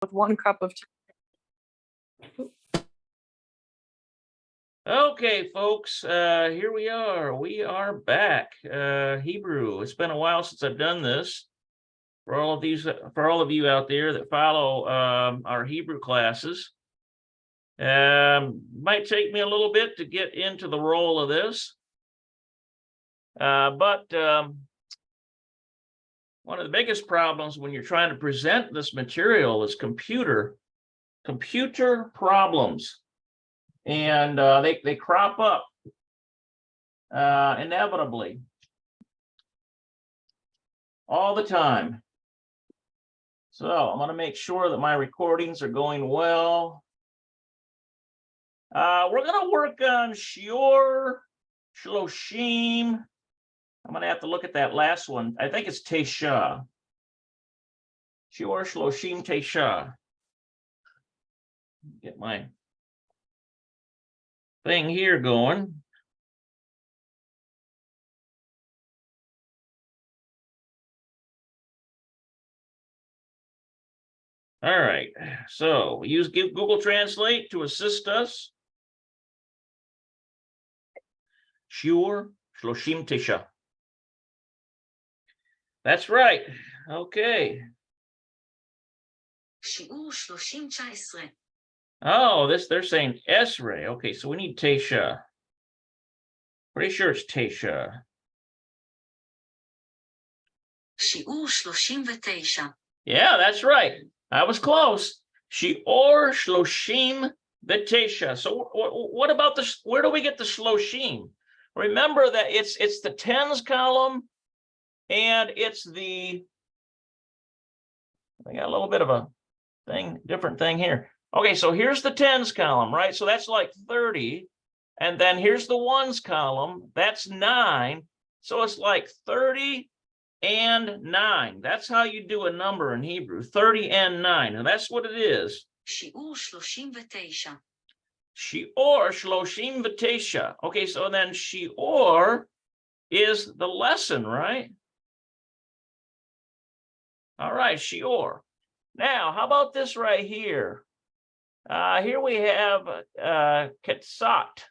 with 1 cup of tea. Okay, folks, here we are. We are back. Hebrew. It's been a while since I've done this. For all of you out there that follow our Hebrew classes, might take me a little bit to get into the role of this, but one of the biggest problems when you're trying to present this material is computer problems. And they crop up inevitably all the time. So I'm going to make sure that my recordings are going well. We're going to work on Shior, Shloshim. I'm going to have to look at that last one. I think it's Tesha. Shior, Shloshim, Tesha. Get my thing here going. All right, so we use Google Translate to assist us. Shiur Shloshim Tesha. That's right. Okay. Shiur Shloshim 19. Oh, they're saying Esre. Okay, so we need Tesha. Pretty sure it's Tesha. Shiur 39. Yeah, that's right. I was close. Shior Shloshim V'Tesha. So what about this? Where do we get the Shloshim? Remember that it's the tens column, and it's the. I got a little bit of a different thing here. Okay, so here's the tens column, right? So that's like 30. And then here's the ones column. That's 9. So it's like 30 and 9. That's how you do a number in Hebrew, 30 and 9. And that's what it is. Shiur 39. Shior Shloshim V'Tesha. Okay, so then Shior is the lesson, right? All right, Shior. Now, how about this right here? Here we have Ketzat.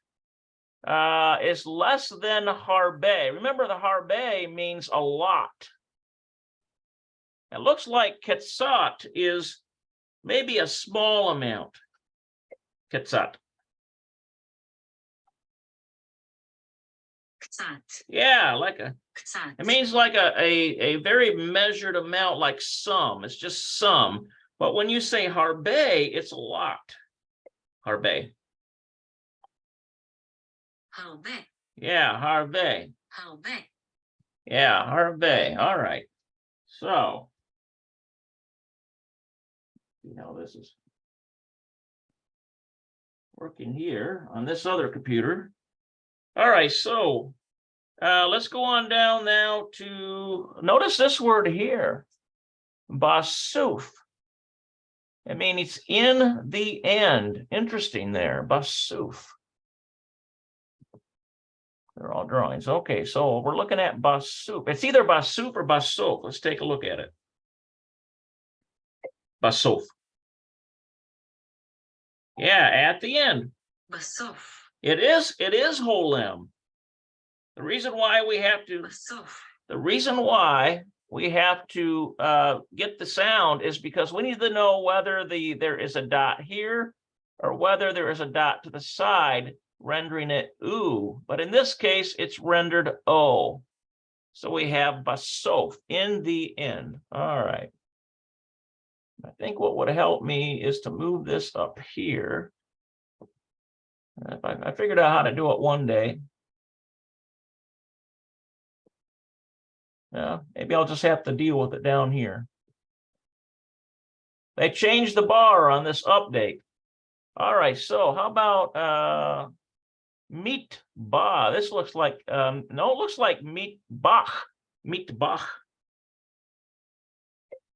Is less than harbe. Remember, the harbe means a lot. It looks like Ketzat is maybe a small amount. Ketzat. Yeah, like a. It means like a very measured amount, like some. It's just some. But when you say harbe, it's a lot. Harbe. Harbe. Yeah, harbe. Harbe. Yeah, harbe. All right. So, see how this is working here on this other computer. All right, so let's go on down now to, notice this word here, basuf. I mean, it's in the end. Interesting there, basuf. They're all drawings. Okay, so we're looking at basuf. It's either basuf or basof. Let's take a look at it. Basof. Yeah, at the end. Basof. It is whole M. The reason why we have to get the sound is because we need to know whether there is a dot here or whether there is a dot to the side, rendering it oo. But in this case, it's rendered o. So we have basof, in the end. All right. I think what would help me is to move this up here. I figured out how to do it one day. Yeah, maybe I'll just have to deal with it down here. They changed the bar on this update. All right, so how about meat ba? This looks like no, it looks like meat bach. Meat bach.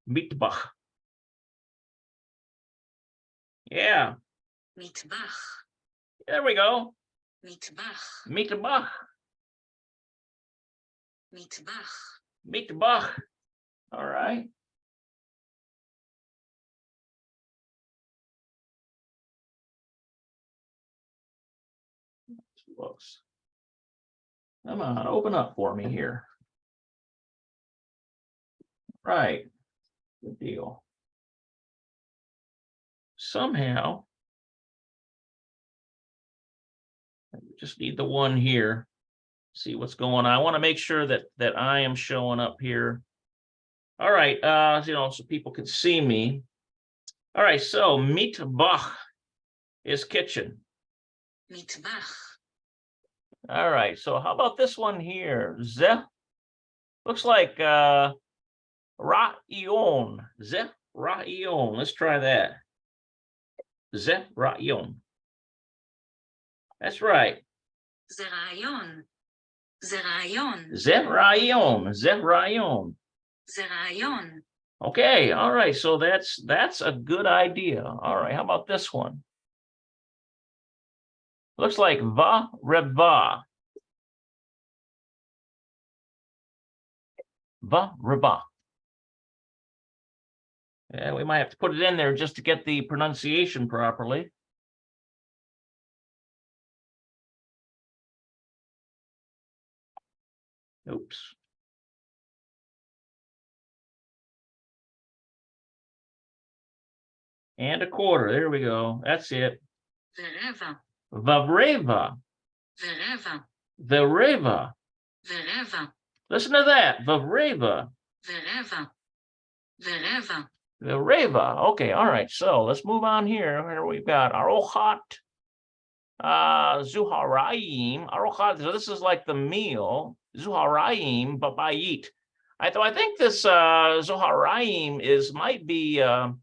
Meat bach. Yeah. Mitbach. There we go. Mitbach. Mitbach. Mitbach. Mitbach. All right. Close. Come on, open up for me here. Right. Good deal. Somehow, I just need the one here. See what's going on. I want to make sure that I am showing up here. All right, so people can see me. All right, so mitbach is kitchen. מטבח. All right, so how about this one here? Ze looks like ra'ion. Ze ra'ion. Let's try that. Ze ra'ion. That's right. זה רעיון. זה רעיון. Ze ra'ion. Ze ra'ion. זה רעיון. Okay, all right, so that's a good idea. All right, how about this one? Looks like va reba. Va reba. Yeah, we might have to put it in there just to get the pronunciation properly. Oops. And a quarter. There we go. That's it. ורבע. Vavreva. ורבע. Vereva. ורבע. Listen to that. Vavreva. ורבע. ורבע. Vereva. Okay, all right. So let's move on here. Here we've got Arochat. Zuharaim. Arochat. So this is like the meal. Zuharaim babayit. I think this Zuharaim might be I'm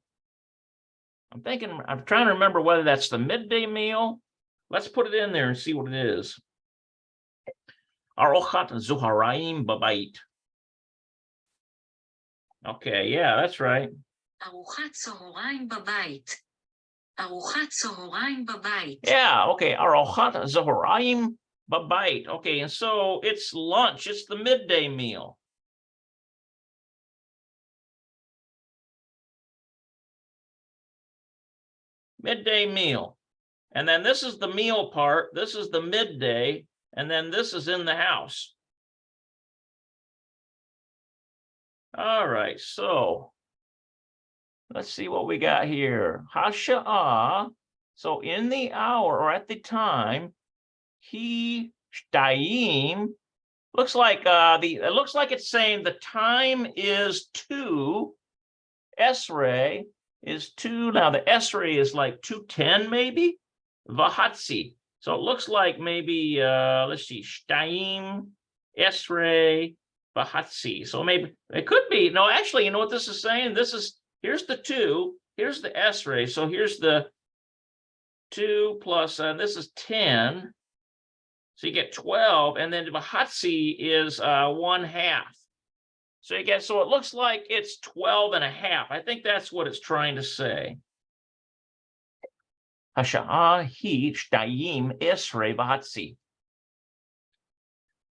trying to remember whether that's the midday meal. Let's put it in there and see what it is. Arochat Zuharaim babayit. Okay, yeah, that's right. ארוחת צהריים בבית. ארוחת צהריים בבית. Yeah, okay. Arochat Zuharaim babayit. Okay, and so it's lunch. It's the midday meal. Midday meal. And then this is the meal part. This is the midday. And then this is in the house. All right, so let's see what we got here. Hasha'ah. So in the hour or at the time, he shtayim. Looks like it looks like it's saying the time is 2. Esrei is 2. Now the Esrei is like 2:10 maybe. Vahatzi. So it looks like maybe let's see, Shtayim, Esrei, Vahatzi. So maybe it could be. No, actually, you know what this is saying? Here's the 2, here's the Esrei. So here's the 2 plus, this is 10. So you get 12, and then Vahatzi is 1/2. So so it looks like it's 12.5. I think that's what it's trying to say. Hasha'ah hi shtayim esrei v'hatzi.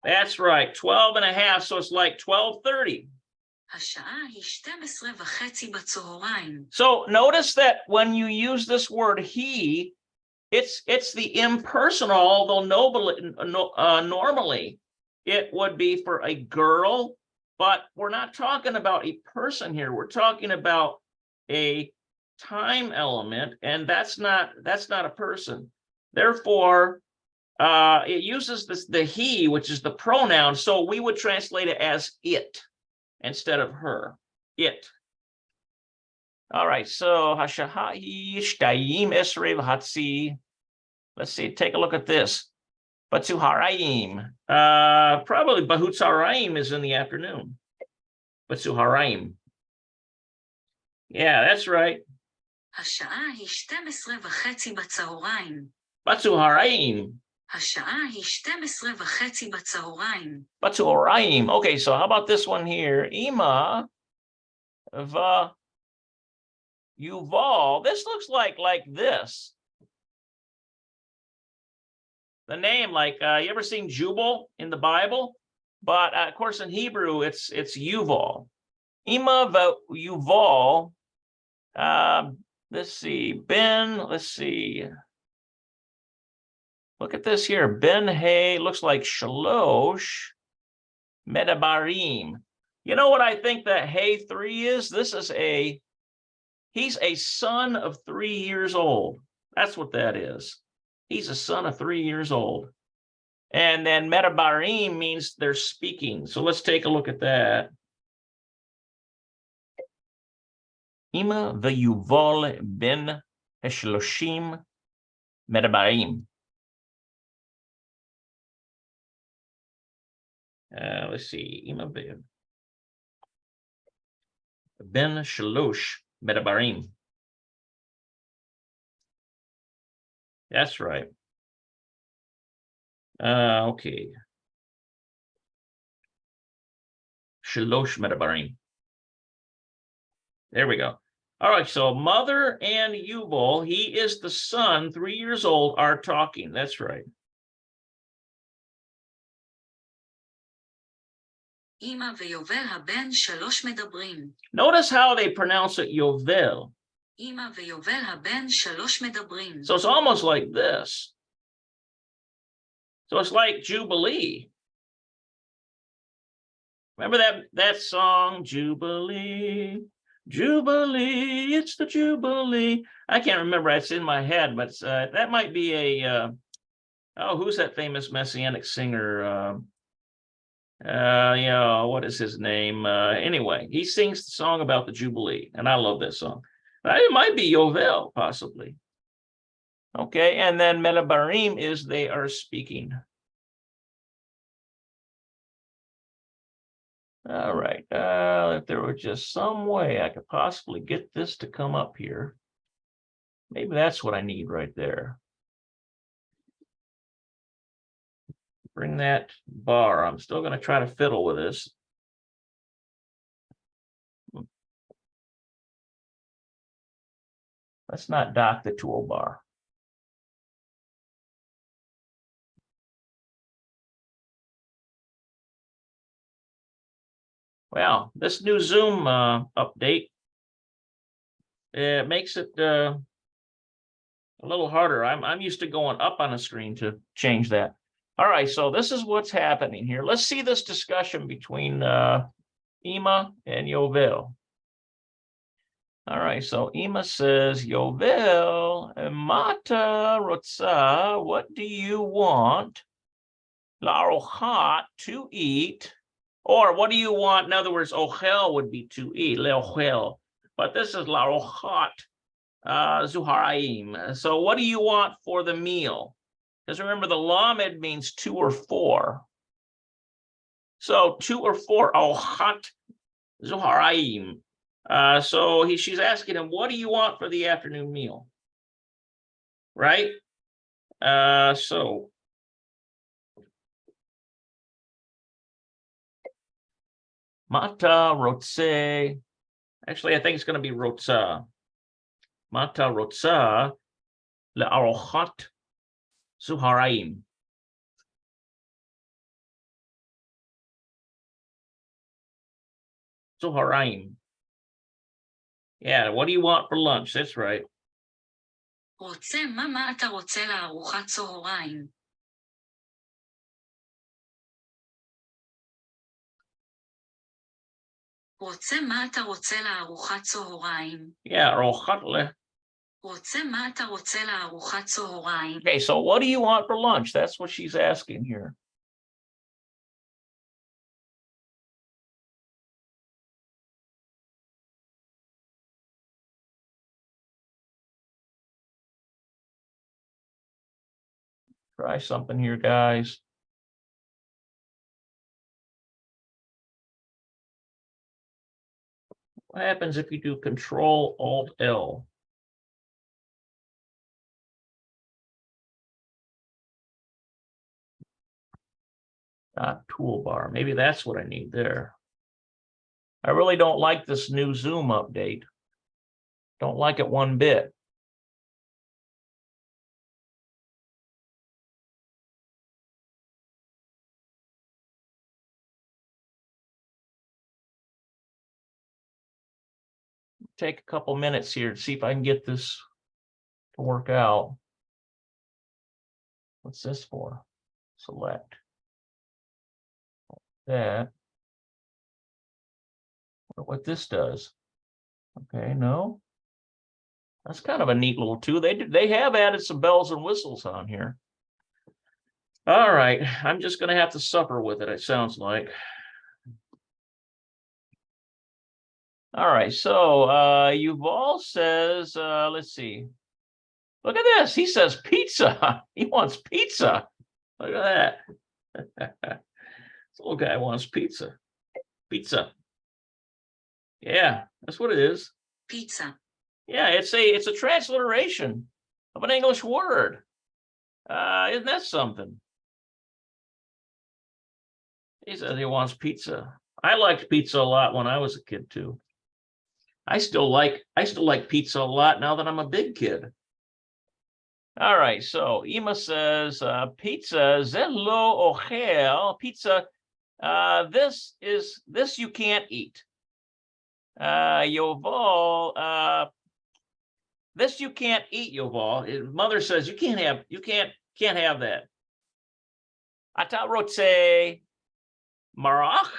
That's right, 12.5. So it's like 12:30. השעה היא 12:30 בצהריים. So notice that when you use this word he, it's the impersonal, although normally it would be for a girl, but we're not talking about a person here. We're talking about a time element, and that's not a person. Therefore, it uses the he, which is the pronoun, so we would translate it as it instead of her. It. All right, so Hashahai Shtayim Esrei V'Hatzi. Let's see, take a look at this. Batzuharaim. Probably Bahutzaraim is in the afternoon. Batzuharaim. Yeah, that's right. השעה היא 12:30 בצהריים. Batzuharaim. השעה היא 12:30 בצהריים. Batzuharaim. Okay, so how about this one here? Ima va Yuval. This looks like this. The name, like you ever seen Jubal in the Bible? But of course in Hebrew it's Yuval. Ima va Yuval. Let's see, Ben. Let's see. Look at this here. Ben Hay looks like Shalosh Medabarim. You know what I think that Hay 3 is? He's a son of 3 years old. That's what that is. He's a son of 3 years old. And then Medabarim means they're speaking. So let's take a look at that. Ima v'yuvol ben heshloshim medabarim. Let's see. Ima ben shalosh medabarim. That's right. Okay. Shalosh medabarim. There we go. All right, so mother and Yuval, he is the son, 3 years old, are talking. That's right. אמא ויובל הבן 3 מדברים. Notice how they pronounce it Yovel. אמא ויובל הבן 3 מדברים. So it's almost like this. So it's like Jubilee. Remember that song, Jubilee, Jubilee, it's the Jubilee. I can't remember, it's in my head, but that might be a, who's that famous Messianic singer? What is his name? Anyway, he sings the song about the Jubilee, and I love that song. It might be Yovel, possibly. Okay, and then Medabarim is they are speaking. All right, if there were just some way I could possibly get this to come up here. Maybe that's what I need right there. Bring that bar. I'm still going to try to fiddle with this. Let's not dock the toolbar. Well, this new Zoom update, it makes it a little harder. I'm used to going up on a screen to change that. All right, so this is what's happening here. Let's see this discussion between Ima and Yovel. All right, so Ima says, Yovel, Mata Rotza, what do you want? La'arochat, to eat. Or what do you want? In other words, ochel would be to eat, leochel. But this is la'arochat, zuharaim. So what do you want for the meal? Because remember, the lamed means 2 or 4. So 2 or 4, ochat, zuharaim. So she's asking him, what do you want for the afternoon meal? Right? So Mata rotze. Actually, I think it's going to be rotza. Mata rotza le'arochat zuharaim. Zuharaim. Yeah, what do you want for lunch? That's right. רוצה, מה אתה רוצה לארוחת צהריים? רוצה, מה אתה רוצה לארוחת צהריים? Yeah, arochat le. רוצה, מה אתה רוצה לארוחת צהריים? Okay, so what do you want for lunch? That's what she's asking here. Try something here, guys. What happens if you do Control-Alt-L? Not toolbar. Maybe that's what I need there. I really don't like this new Zoom update. Don't like it one bit. Take a couple minutes here to see if I can get this to work out. What's this for? Select that. Wonder what this does. Okay, no. That's kind of a neat little tool. They have added some bells and whistles on here. All right, I'm just going to have to suffer with it, it sounds like. All right, so Yuval says, let's see. Look at this. He says pizza. He wants pizza. Look at that. This little guy wants pizza. Pizza. Yeah, that's what it is. Pizza. Yeah, it's a transliteration of an English word. Isn't that something? He says he wants pizza. I liked pizza a lot when I was a kid too. I still like pizza a lot now that I'm a big kid. All right, so Ima says pizza, zelo ochel, pizza, this you can't eat. Yoval, this you can't eat, Yoval. His mother says you can't have that. Ata rotze marach.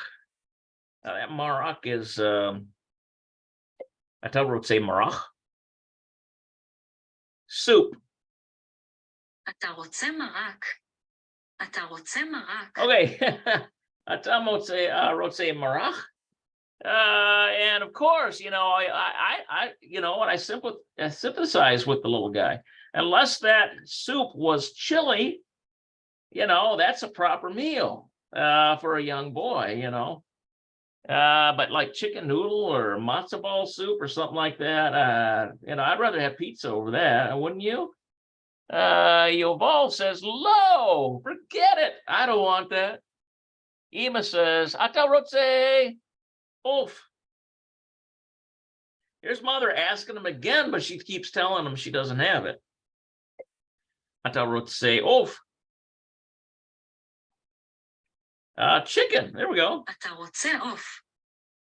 That marach is Ata rotze marach. Soup. אתה רוצה מרק? אתה רוצה מרק? Okay. Ata rotze marach. And of course, you know, I when I sympathize with the little guy. Unless that soup was chili, you know, that's a proper meal for a young boy, you know. But like chicken noodle or matzo ball soup or something like that, you know, I'd rather have pizza over that, wouldn't you? Yoval says, "Lo, forget it. I don't want that." Ima says, "Ata rotze." Oof. Here's mother asking him again, but she keeps telling him she doesn't have it. Ata rotze oof. Chicken. There we go. אתה רוצה עוף.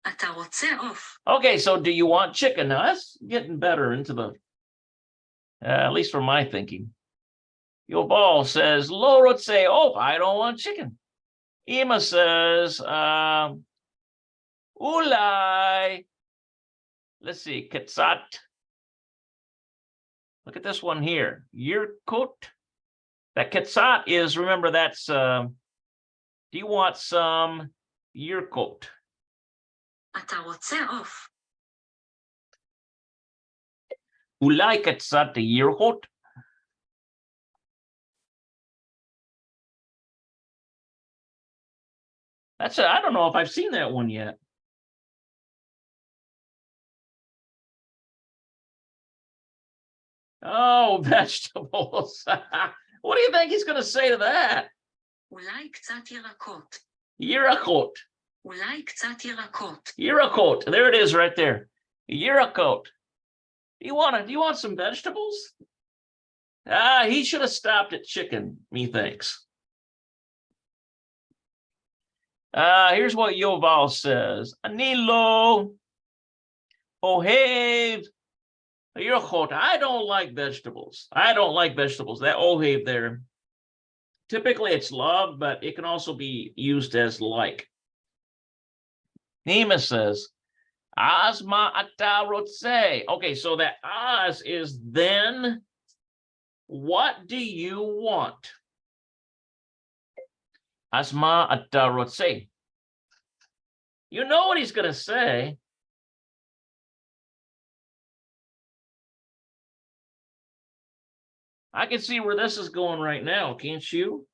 אתה רוצה עוף. Okay, so do you want chicken? Now that's getting better into the, at least for my thinking. Yoval says, "Lo rotze oof. I don't want chicken." Ima says, ulai. Let's see, ketzat. Look at this one here. Yirkut. That ketzat is, remember, that's, do you want some yirkut? אתה רוצה עוף. Ulai ketzat yirkut. That's I don't know if I've seen that one yet. Oh, vegetables. What do you think he's going to say to that? אולי קצת ירקות. Yirakot. אולי קצת ירקות. Yirakot. There it is right there. Yirakot. Do you want some vegetables? He should have stopped at chicken, methinks. Here's what Yoval says. Anilo ohev yirkot. I don't like vegetables. I don't like vegetables. That ohev there. Typically it's love, but it can also be used as like. Nema says, Asma ata rotze. Okay, so that as is then. What do you want? Asma ata rotze. You know what he's going to say. I can see where this is going right now, can't you?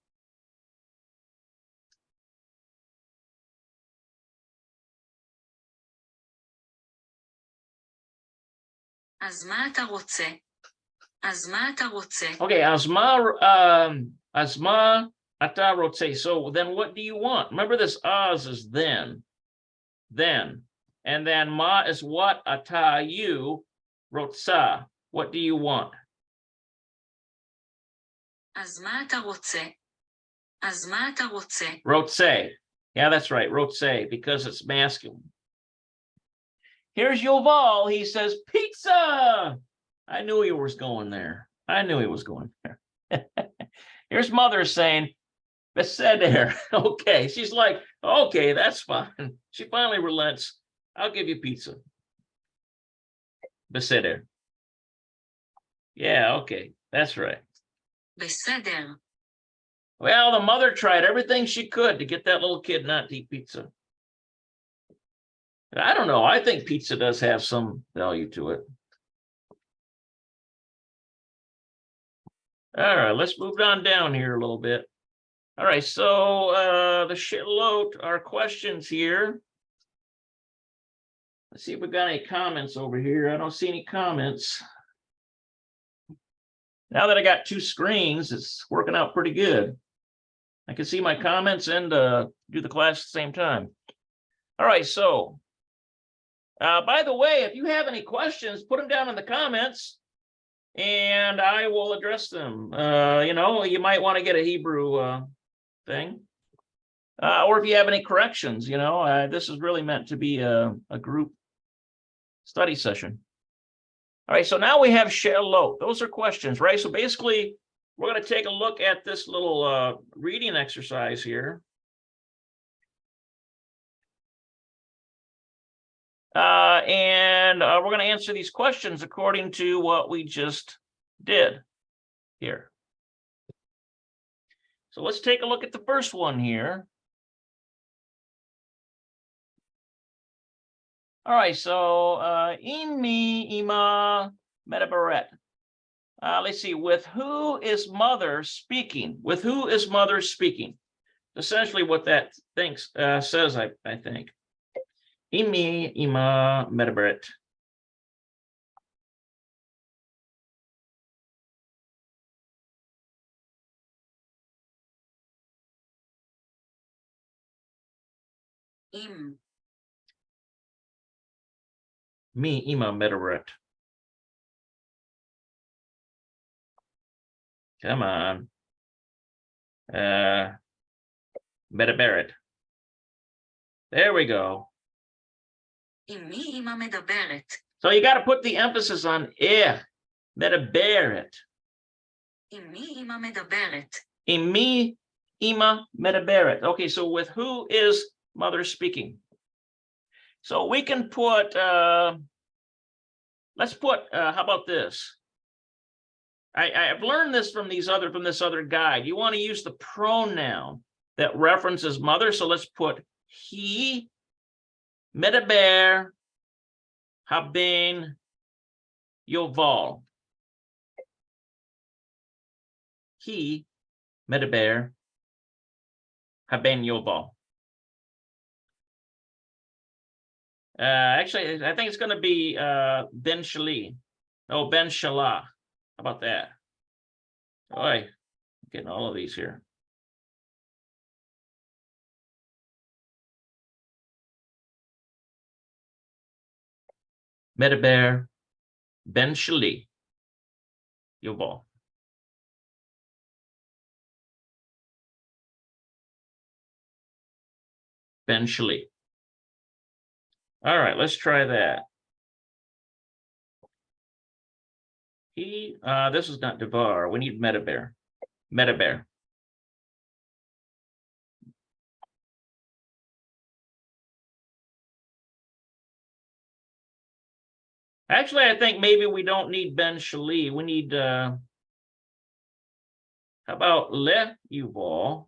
אז מה אתה רוצה? אז מה אתה רוצה? Okay, asma ata rotze. So then what do you want? Remember this as is then. And then ma is what? Ata you, rotza. What do you want? אז מה אתה רוצה? אז מה אתה רוצה? Rotze. Yeah, that's right, rotze, because it's masculine. Here's Yoval. He says, pizza. I knew he was going there. Here's mother saying, Beseder. Okay, she's like, okay, that's fine. She finally relents. I'll give you pizza. Beseder. Yeah, okay, that's right. בסדר. Well, the mother tried everything she could to get that little kid not to eat pizza. I don't know. I think pizza does have some value to it. All right, let's move on down here a little bit. All right, so the shitload, our questions here. Let's see if we've got any comments over here. I don't see any comments. Now that I got two screens, it's working out pretty good. I can see my comments and do the class at the same time. All right, so by the way, if you have any questions, put them down in the comments and I will address them. You know, you might want to get a Hebrew thing. Or if you have any corrections, you know, this is really meant to be a group study session. All right, so now we have She'elot. Those are questions, right? So basically, we're going to take a look at this little reading exercise here. And we're going to answer these questions according to what we just did here. So let's take a look at the first one here. All right, so Imi Ima Medabaret. Let's see, with who is mother speaking? With who is mother speaking? Essentially what that says, I think. Imi Ima Medabaret. עם. Mi Ima Medabaret. Come on. Medabaret. There we go. עם מי אמא מדברת? So you got to put the emphasis on Medabaret. עם מי אמא מדברת? Imi Ima Medabaret. Okay, so with who is mother speaking? So we can put, let's put, how about this? I've learned this from this other guide. You want to use the pronoun that references mother. So let's put he, medaber, haben, yoval. He, medaber, haben, yoval. Actually, I think it's going to be Ben Shali. Oh, Ben Shalah. How about that? Boy, getting all of these here. Medaber, Ben Shali, Yoval. Ben Shali. All right, let's try that. He, this is not Devar. We need Medaber. Medaber. Actually, I think maybe we don't need Ben Shali. We need, how about Le Yuval?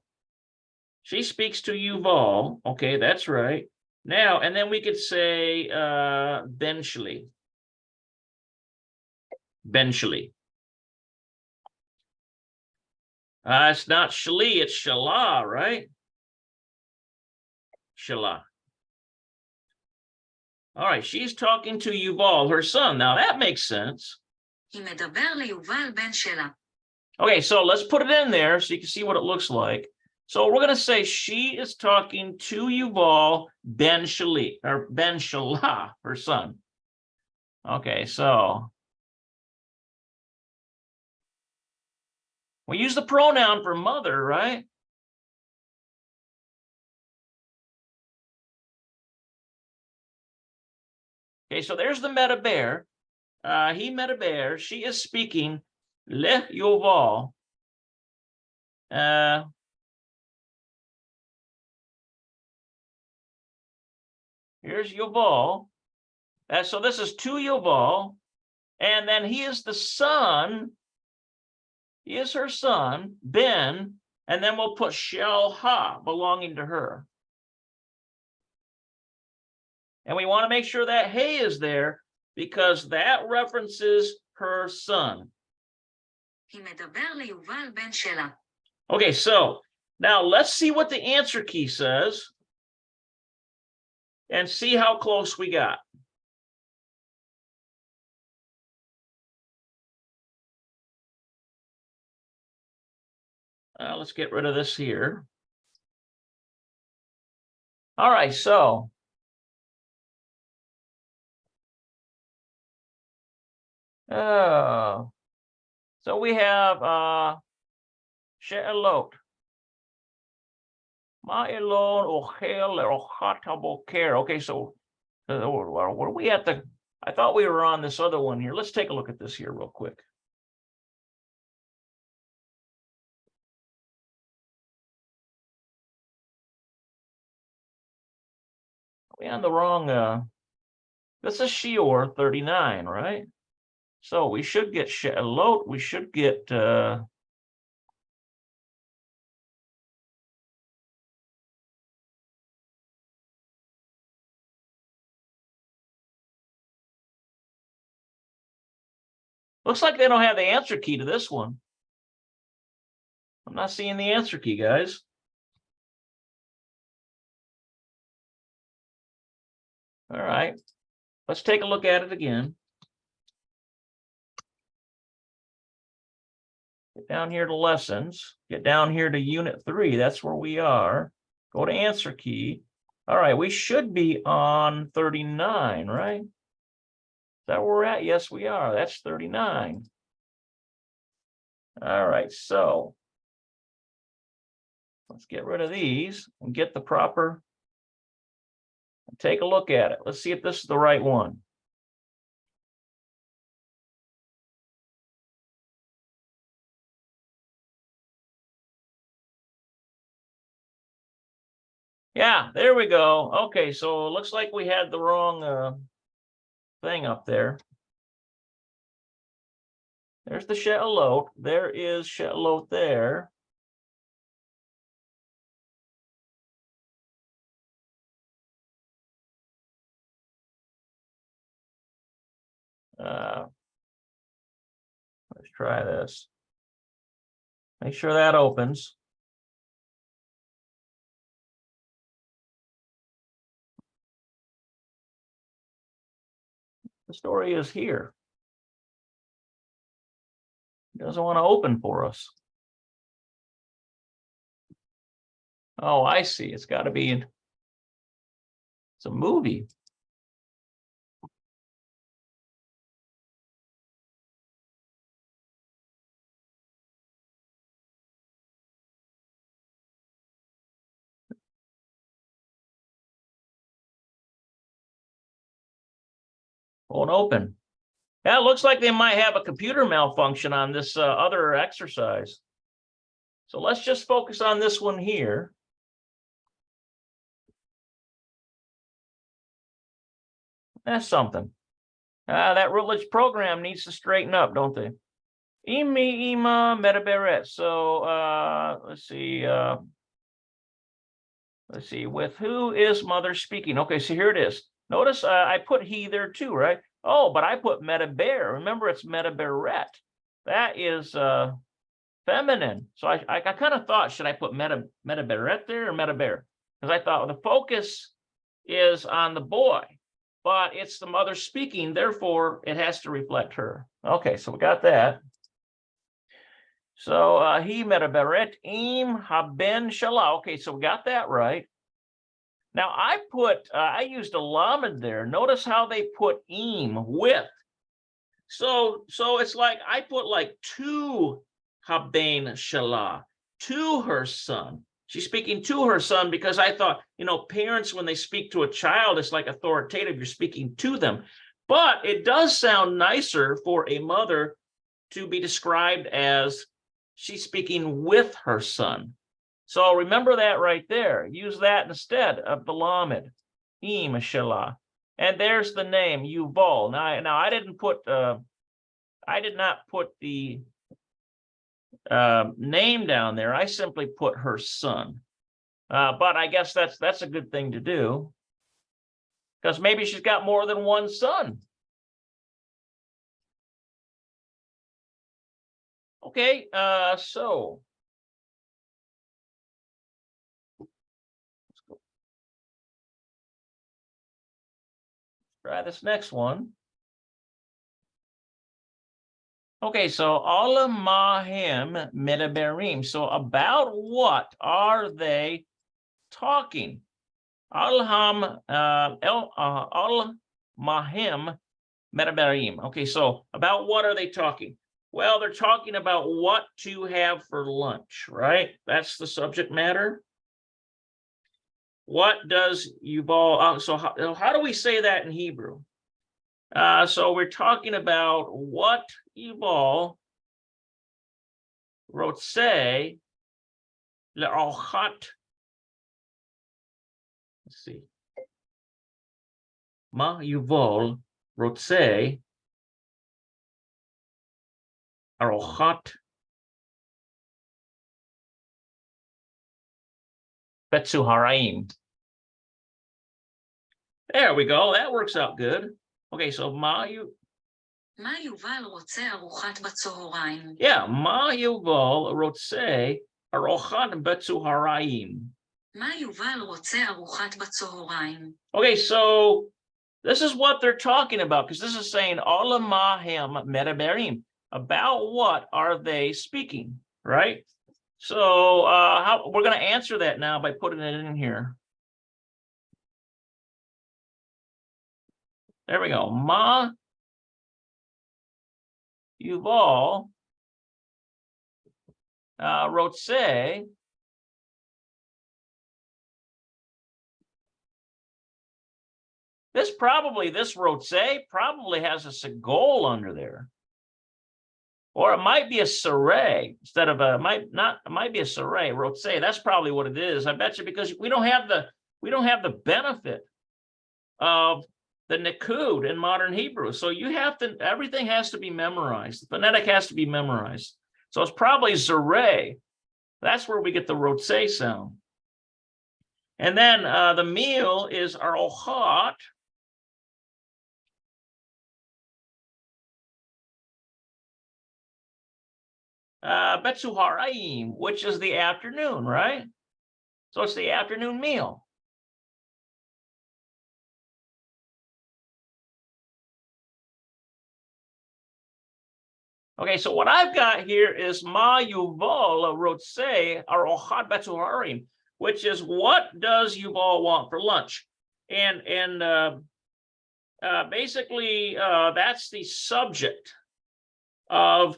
She speaks to Yuval. Okay, that's right. Now, and then we could say Ben Shali. Ben Shali. It's not Shali, it's Shalah, right? Shalah. All right, she's talking to Yuval, her son. Now that makes sense. היא מדבר ליובל בן שלה. Okay, so let's put it in there so you can see what it looks like. So we're going to say she is talking to Yuval Ben Shali, or Ben Shalah, her son. Okay, so we use the pronoun for mother, right? Okay, so there's the medaber. He medaber. She is speaking le Yuval. Here's Yuval. So this is to Yuval, and then he is the son. He is her son, Ben, and then we'll put Shel Ha, belonging to her. And we want to make sure that Hey is there because that references her son. היא מדבר ליובל בן שלה. Okay, so now let's see what the answer key says and see how close we got. Let's get rid of this here. All right, so we have She'elot. Ma'elon ochel erochat haboker. Okay, so where are we at the? I thought we were on this other one here. Let's take a look at this here real quick. We on the wrong. This is Shior 39, right? So we should get She'elot. We should get. Looks like they don't have the answer key to this one. I'm not seeing the answer key, guys. All right, let's take a look at it again. Get down here to lessons, get down here to unit 3. That's where we are. Go to answer key. All right, we should be on 39, right? Is that where we're at? Yes, we are. That's 39. All right, so let's get rid of these and get the proper. Take a look at it. Let's see if this is the right one. Yeah, there we go. Okay, so it looks like we had the wrong thing up there. There's the She'elot. There is She'elot there. Let's try this. Make sure that opens. The story is here. It doesn't want to open for us. Oh, I see. It's got to be in. It's a movie. Won't open. Yeah, it looks like they might have a computer malfunction on this other exercise. So let's just focus on this one here. That's something. That Routledge program needs to straighten up, don't they? Imi ima metaberet. So let's see. Let's see. With who is mother speaking? Okay, so here it is. Notice I put he there too, right? Oh, but I put metaber. Remember, it's metaberet. That is feminine. So I kind of thought, should I put metaberet there or metaber? Because I thought the focus is on the boy, but it's the mother speaking. Therefore, it has to reflect her. Okay, so we got that. So he metaberet im haben shala. Okay, so we got that right. Now I used a lamed there. Notice how they put im with. So it's like I put like to haben shala, to her son. She's speaking to her son because I thought, parents, when they speak to a child, it's like authoritative. You're speaking to them. But it does sound nicer for a mother to be described as she's speaking with her son. So remember that right there. Use that instead of Belamed, Im Shelah. And there's the name Yuval. Now I did not put the name down there. I simply put her son. But I guess that's a good thing to do, because maybe she's got more than one son. Okay, so let's go. Try this next one. Okay, so Ala Mahim Medaberim. So about what are they talking? Al Mahim Medaberim. Okay, so about what are they talking? Well, they're talking about what to have for lunch, right? That's the subject matter. What does Yuval? So how do we say that in Hebrew? So we're talking about what Yuval Rotse le'ochat. Let's see. Ma Yuval Rotse arochat betzu haraim. There we go. That works out good. Okay, so מה יובל רוצה ארוחת בצהריים? Yeah, Ma Yuval Rotse arochat betzu haraim. מה יובל רוצה ארוחת בצהריים? Okay, so this is what they're talking about, because this is saying Ala Mahim Medaberim. About what are they speaking, right? So we're going to answer that now by putting it in here. There we go. Ma Yuval Rotse this Rotse probably has a segol under there. Or it might be a saray instead of it might be a saray, Rotse. That's probably what it is. I bet you, because we don't have the benefit of the nikud in modern Hebrew. So everything has to be memorized. The phonetic has to be memorized. So it's probably zaray. That's where we get the Rotse sound. And then the meal is arochat. Betzu haraim, which is the afternoon, right? So it's the afternoon meal. Okay, so what I've got here is Ma Yuval Rotse arochat betzu haraim, which is what does Yuval want for lunch? And basically that's the subject of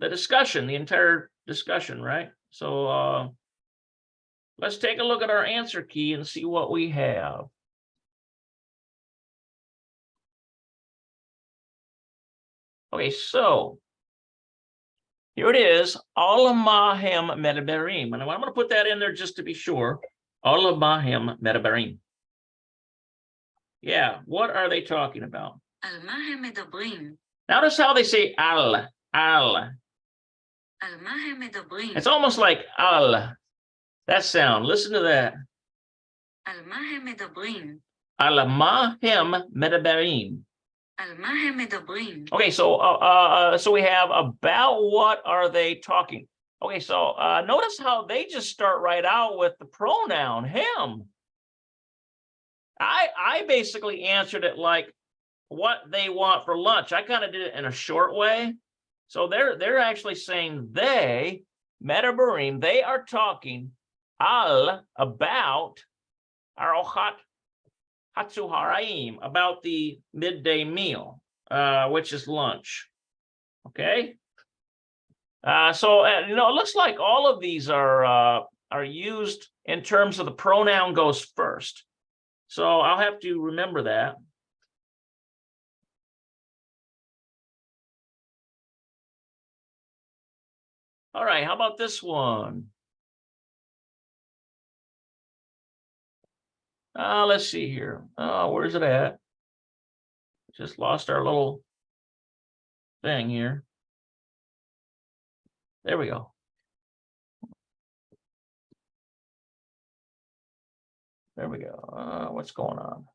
the discussion, the entire discussion, right? So let's take a look at our answer key and see what we have. Okay, so here it is, Ala Mahim Medaberim. And I'm going to put that in there just to be sure. Ala Mahim Medaberim. Yeah, what are they talking about? על מה הם מדברים? Notice how they say al. על מה הם מדברים? It's almost like al. That sound. Listen to that. על מה הם מדברים? Ala Mahim Medaberim. על מה הם מדברים? Okay, so we have about what are they talking? Okay, so notice how they just start right out with the pronoun him. I basically answered it like what they want for lunch. I kind of did it in a short way. So they're actually saying they, Medaberim, they are talking about arochat hatzu haraim, about the midday meal, which is lunch. Okay. So it looks like all of these are used in terms of the pronoun goes first. So I'll have to remember that. All right, how about this one? Let's see here. Oh, where's it at? Just lost our little thing here. There we go. There we go. What's going on?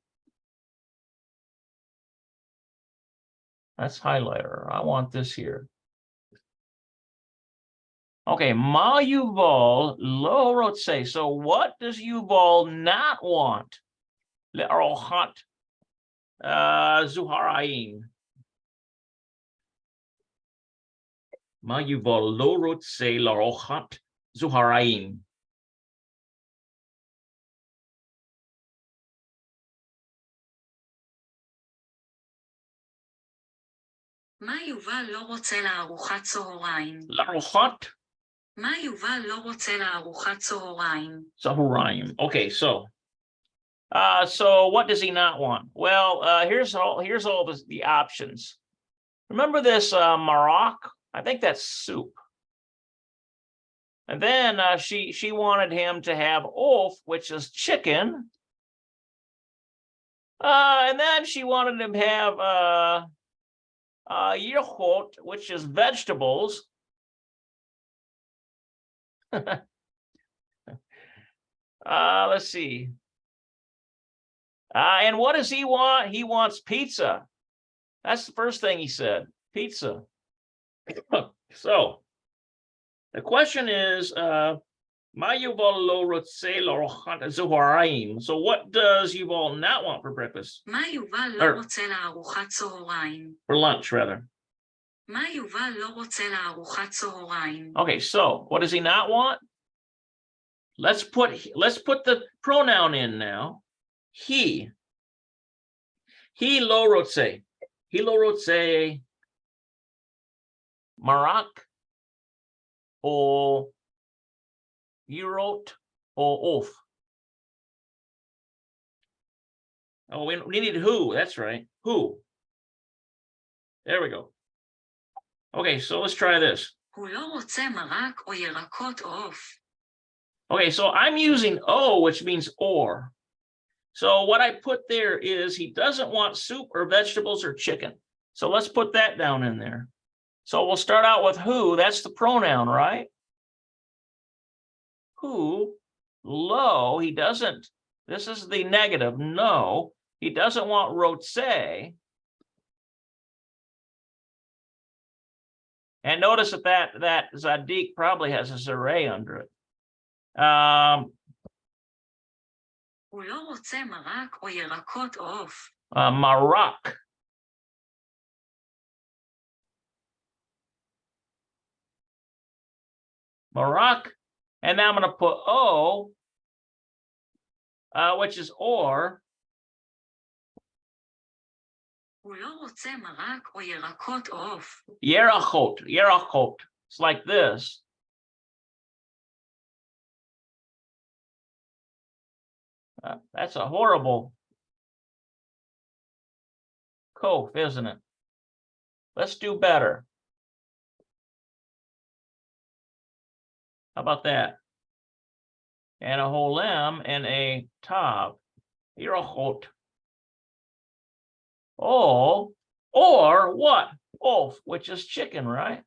That's highlighter. I want this here. Okay, Ma Yuval lo rotse. So what does Yuval not want? Le'arochat zuharaim. Ma Yuval lo rotse le'arochat zuharaim. מה יובל לא רוצה לארוחת צהריים? Le'arochat מה יובל לא רוצה לארוחת צהריים? zuharaim. Okay, so what does he not want? Well, here's all the options. Remember this marak? I think that's soup. And then she wanted him to have oaf, which is chicken. And then she wanted him to have yirchot, which is vegetables. Let's see. And what does he want? He wants pizza. That's the first thing he said, pizza. So the question is, Ma Yuval lo rotze l'arochat zuharaim. So what does Yuval not want for breakfast? מה יובל לא רוצה לארוחת צהריים? For lunch, rather. מה יובל לא רוצה לארוחת צהריים? Okay, so what does he not want? Let's put the pronoun in now. He lo rotze. He lo rotze marak or yirot or oaf. Oh, we need who. That's right. Who. There we go. Okay, so let's try this. הוא לא רוצה מרק או ירקות עוף. Okay, so I'm using O, which means or. So what I put there is he doesn't want soup or vegetables or chicken. So let's put that down in there. So we'll start out with who. That's the pronoun, right? Who, lo, he doesn't. This is the negative, no. He doesn't want rotse. And notice that Zadik probably has a zere under it. הוא לא רוצה מרק או ירקות עוף. Marak. Marak. And now I'm going to put O, which is or. הוא לא רוצה מרק או ירקות עוף. Yerachot. Yerachot. It's like this. That's a horrible kof, isn't it? Let's do better. How about that? And a holem and a tav. Yerachot. Oh, or what? Oaf, which is chicken, right?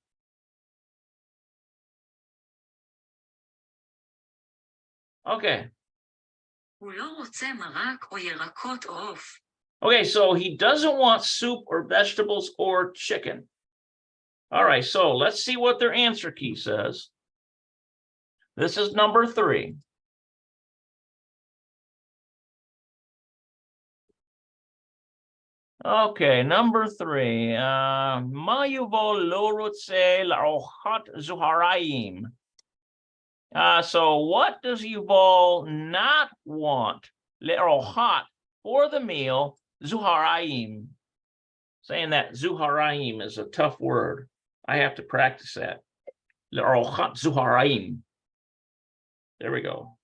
Okay. הוא לא רוצה מרק או ירקות עוף. Okay, so he doesn't want soup or vegetables or chicken. All right, so let's see what their answer key says. This is number 3. Okay, number 3. Ma yuval lo rotze la'arochat zuharaim. So what does Yuval not want? Le'arochat, for the meal, zuharaim. Saying that zuharaim is a tough word. I have to practice that. Le'arochat zuharaim. There we go.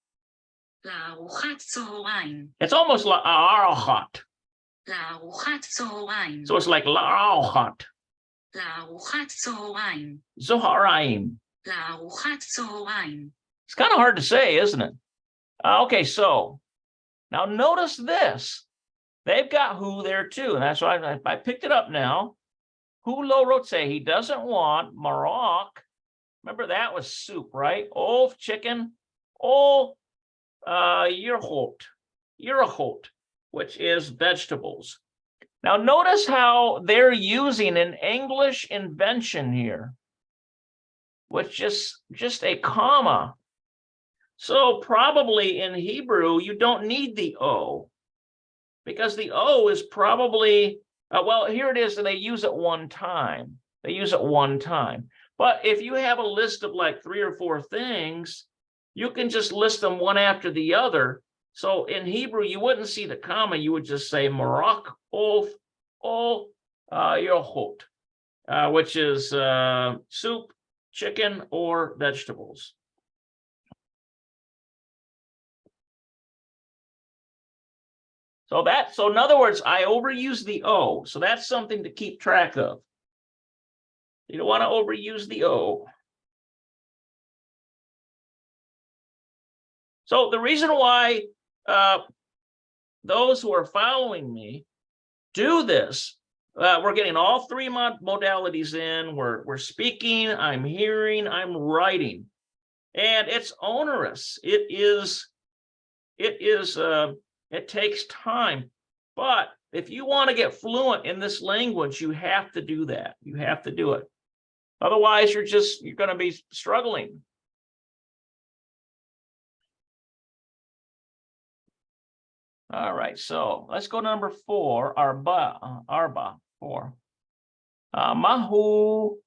לארוחת צהריים. It's almost like arochat. לארוחת צהריים. So it's like la'arochat. לארוחת צהריים. Zuharaim. לארוחת צהריים. It's kind of hard to say, isn't it? Okay, so now notice this. They've got who there too, and that's why I picked it up now. Who lo rotse, he doesn't want marok. Remember that was soup, right? Of chicken, yerchot, which is vegetables. Now notice how they're using an English invention here, which just a comma. So probably in Hebrew, you don't need the O, because the O is probably, well, here it is, and they use it one time. They use it one time. But if you have a list of like 3 or 4 things, you can just list them one after the other. So in Hebrew, you wouldn't see the comma. You would just say marok of yochot, which is soup, chicken, or vegetables. So in other words, I overuse the O. So that's something to keep track of. You don't want to overuse the O. So the reason why those who are following me do this, we're getting all 3 modalities in. We're speaking, I'm hearing, I'm writing, and it's onerous. It takes time. But if you want to get fluent in this language, you have to do that. You have to do it. Otherwise, you're going to be struggling. All right, so let's go to number 4, arba, 4. Mahu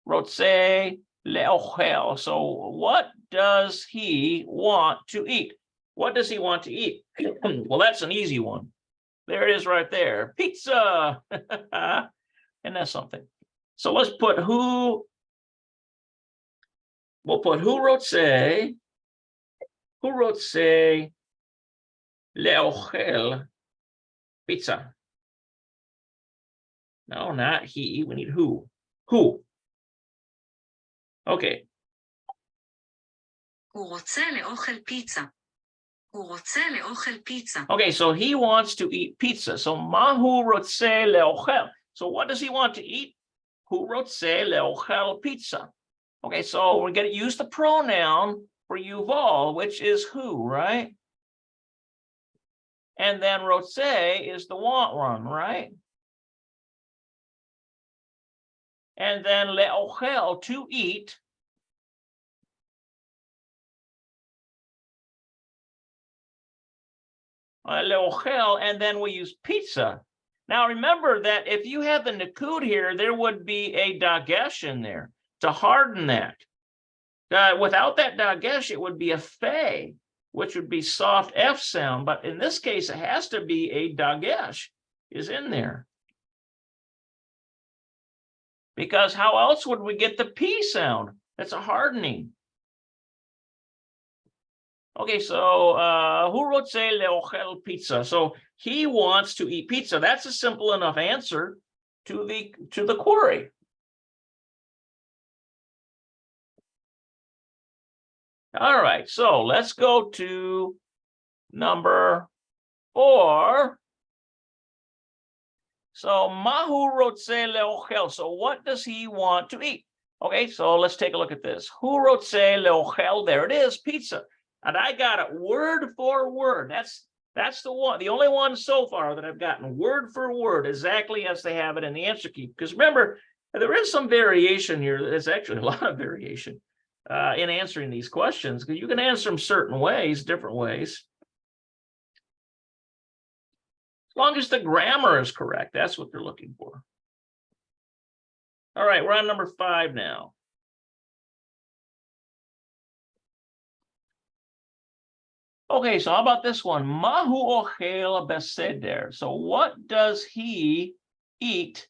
rotse leochel. So what does he want to eat? What does he want to eat? Well, that's an easy one. There it is right there. Pizza. And that's something. So let's put who. We'll put who rotse leochel pizza. No, not he. We need who. Who? Okay. הוא רוצה לאוכל פיצה. הוא רוצה לאוכל פיצה. Okay, so he wants to eat pizza. So mahu rotse leochel. So what does he want to eat? Hu rotse leochel pizza. Okay, so we're going to use the pronoun for Yuval, which is who, right? And then rotse is the want one, right? And then leochel, to eat. Leochel, and then we use pizza. Now remember that if you have the nikud here, there would be a dagesh in there to harden that. Without that dagesh, it would be a fe, which would be soft F sound. But in this case, it has to be a dagesh is in there. Because how else would we get the P sound? That's a hardening. Okay, so hu rotse leochel pizza. So he wants to eat pizza. That's a simple enough answer to the query. All right, so let's go to number 4. So mahu rotse leochel. So what does he want to eat? Okay, so let's take a look at this. Hu rotse leochel. There it is, pizza. And I got it word for word. That's the one, the only one so far that I've gotten word for word, exactly as they have it in the answer key. Because remember, there is some variation here. There's actually a lot of variation in answering these questions, because you can answer them certain ways, different ways. As long as the grammar is correct, that's what they're looking for. All right, we're on number 5 now. Okay, so how about this one? Mahu ochel beseder. So what does he eat?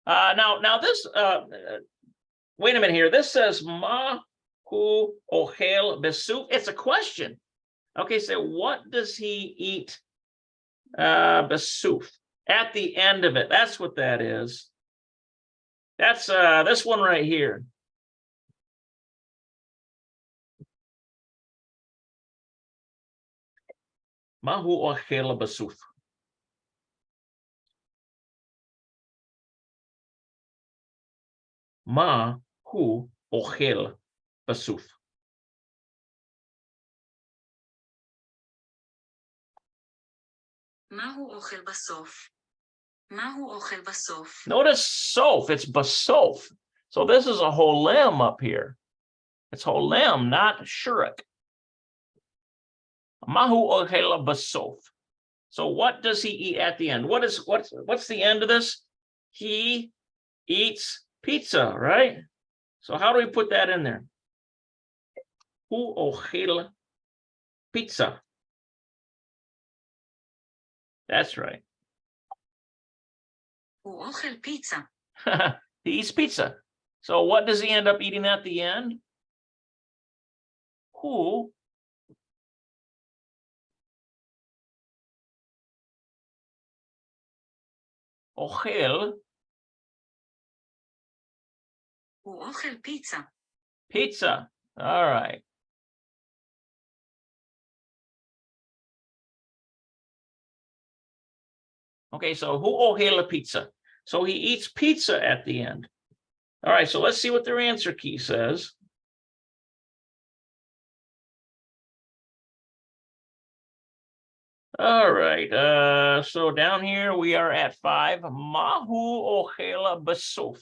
Now this, wait a minute here. This says mahu ochel besuf. It's a question. Okay, so what does he eat besuf? At the end of it. That's what that is. That's this one right here. Mahu ochel basuf. Mahu ochel basuf. מהו אוכל בסוף? מהו אוכל בסוף? Notice sof, it's basof. So this is a holem up here. It's holem, not shurik. Mahu ochel basof. So what does he eat at the end? What's the end of this? He eats pizza, right? So how do we put that in there? Hu ochel pizza. That's right. הוא אוכל פיצה. He eats pizza. So what does he end up eating at the end? Hu ochel הוא אוכל פיצה. pizza. All right. Okay, so hu ochel pizza. So he eats pizza at the end. All right, so let's see what their answer key says. All right, so down here we are at 5. Mahu ochel basof.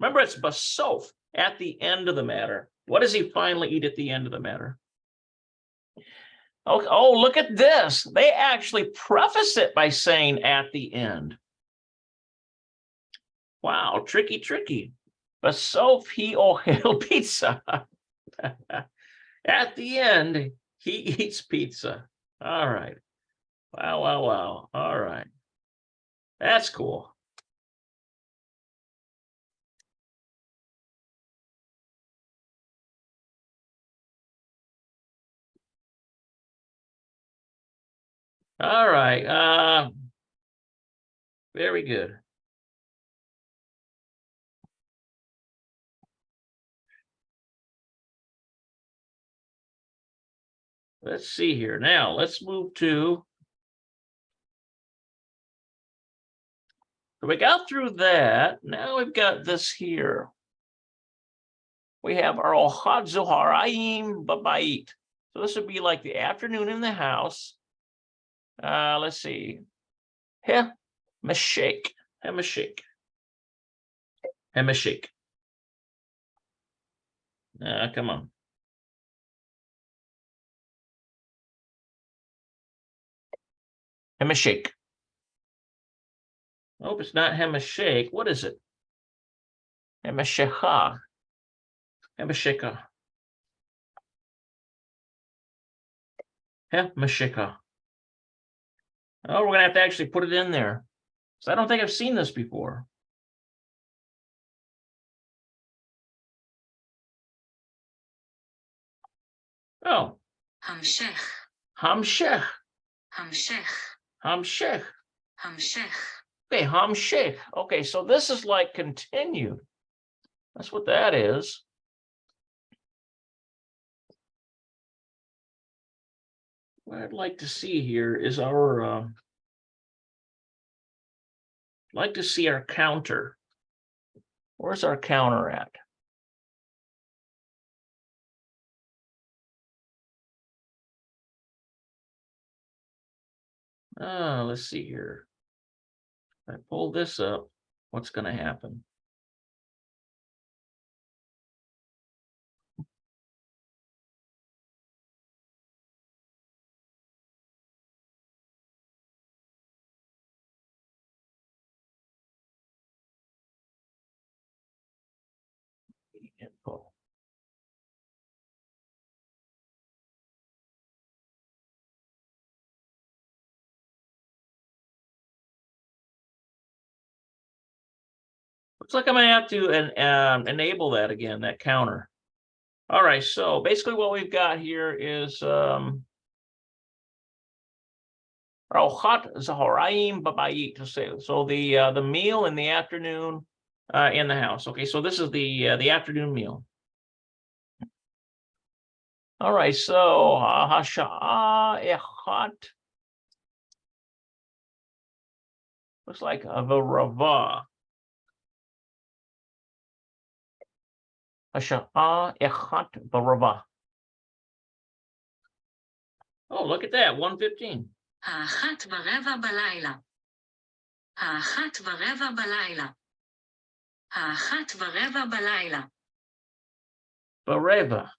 Remember, it's basof, at the end of the matter. What does he finally eat at the end of the matter? Oh, look at this. They actually preface it by saying at the end. Wow, tricky, tricky. Basof he ochel pizza. At the end, he eats pizza. All right. Wow, wow, wow. All right. That's cool. All right. Very good. Let's see here. Now, let's move to. So we got through that. Now we've got this here. We have our Ochad Zoharayim Babayit. So this would be like the afternoon in the house. Let's see. Hemeshek. Hemeshek. Hemeshek. Come on. Hemeshek. Nope, it's not Hemeshek. What is it? Hemeshecha. Hemesheka. Hemesheka. Oh, we're going to actually put it in there. So I don't think I've seen this before. Oh. המשך. Hamshech. המשך. Hamshech. המשך. Okay, Hamshech. Okay, so this is like continued. That's what that is. What I'd like to see here is our, I'd like to see our counter. Where's our counter at? Let's see here. If I pull this up, what's going to happen? Info. Looks like I'm going to have to enable that again, that counter. All right, so basically what we've got here is Rauchat Zahoraim Babayit. So the meal in the afternoon in the house. Okay, so this is the afternoon meal. All right, so Hasha'a Echat Looks like Rava. Hasha'a echat barava. Oh, look at that, 1:15. האחת ורבע בלילה. האחת ורבע בלילה. האחת ורבע בלילה. Bareva.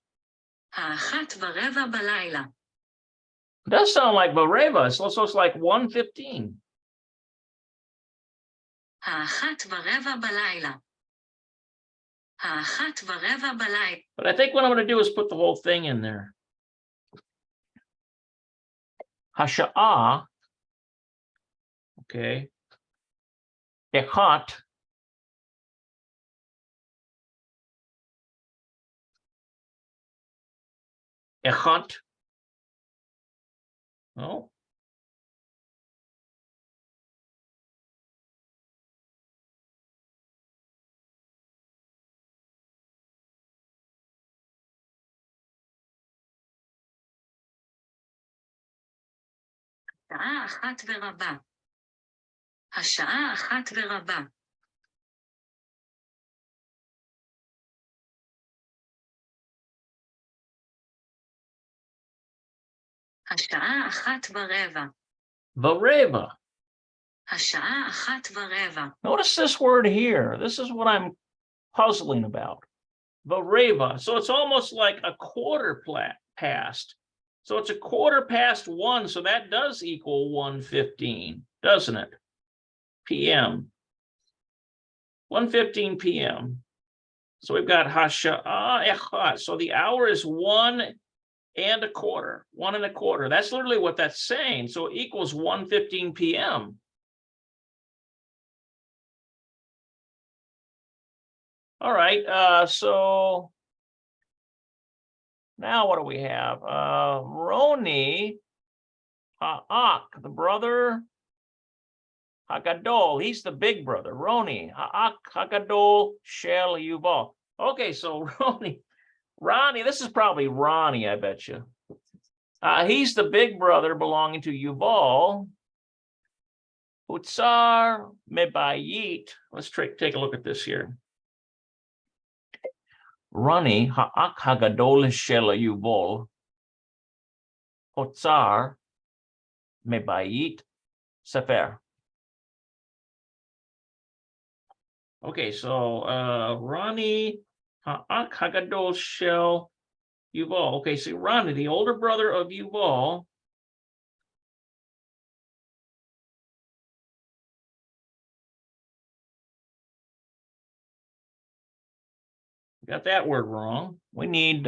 האחת ורבע בלילה. It does sound like Bareva. So it's like 1:15. האחת ורבע בלילה. האחת ורבע בלילה. But I think what I'm going to do is put the whole thing in there. Hasha'a. Okay. Echat. Echat. Oh. השעה אחת ורבע. השעה אחת ורבע. השעה אחת ורבע. Bareva. השעה אחת ורבע. Notice this word here. This is what I'm puzzling about. Bareva. So it's almost like a quarter past. So it's a quarter past 1. So that does equal 1:15, doesn't it? PM. 1:15 PM. So we've got Hasha'a echat. So the hour is 1 1:15. 1 1/4. That's literally what that's saying. So it equals 1:15 PM. All right. So now what do we have? Roni Ha'ak, the brother Hagadol. He's the big brother. Roni Ha'ak Hagadol Shel Yuval. Okay, so Ronnie, this is probably Ronnie, I bet you. He's the big brother belonging to Yuval. Utsar Mebayit. Let's take a look at this here. Rani ha'ak hagadol shel Yuval. Utsar Mebayit Sefer. Okay, so Rani ha'ak hagadol shel Yuval. Okay, so Rani, the older brother of Yuval. Got that word wrong. We need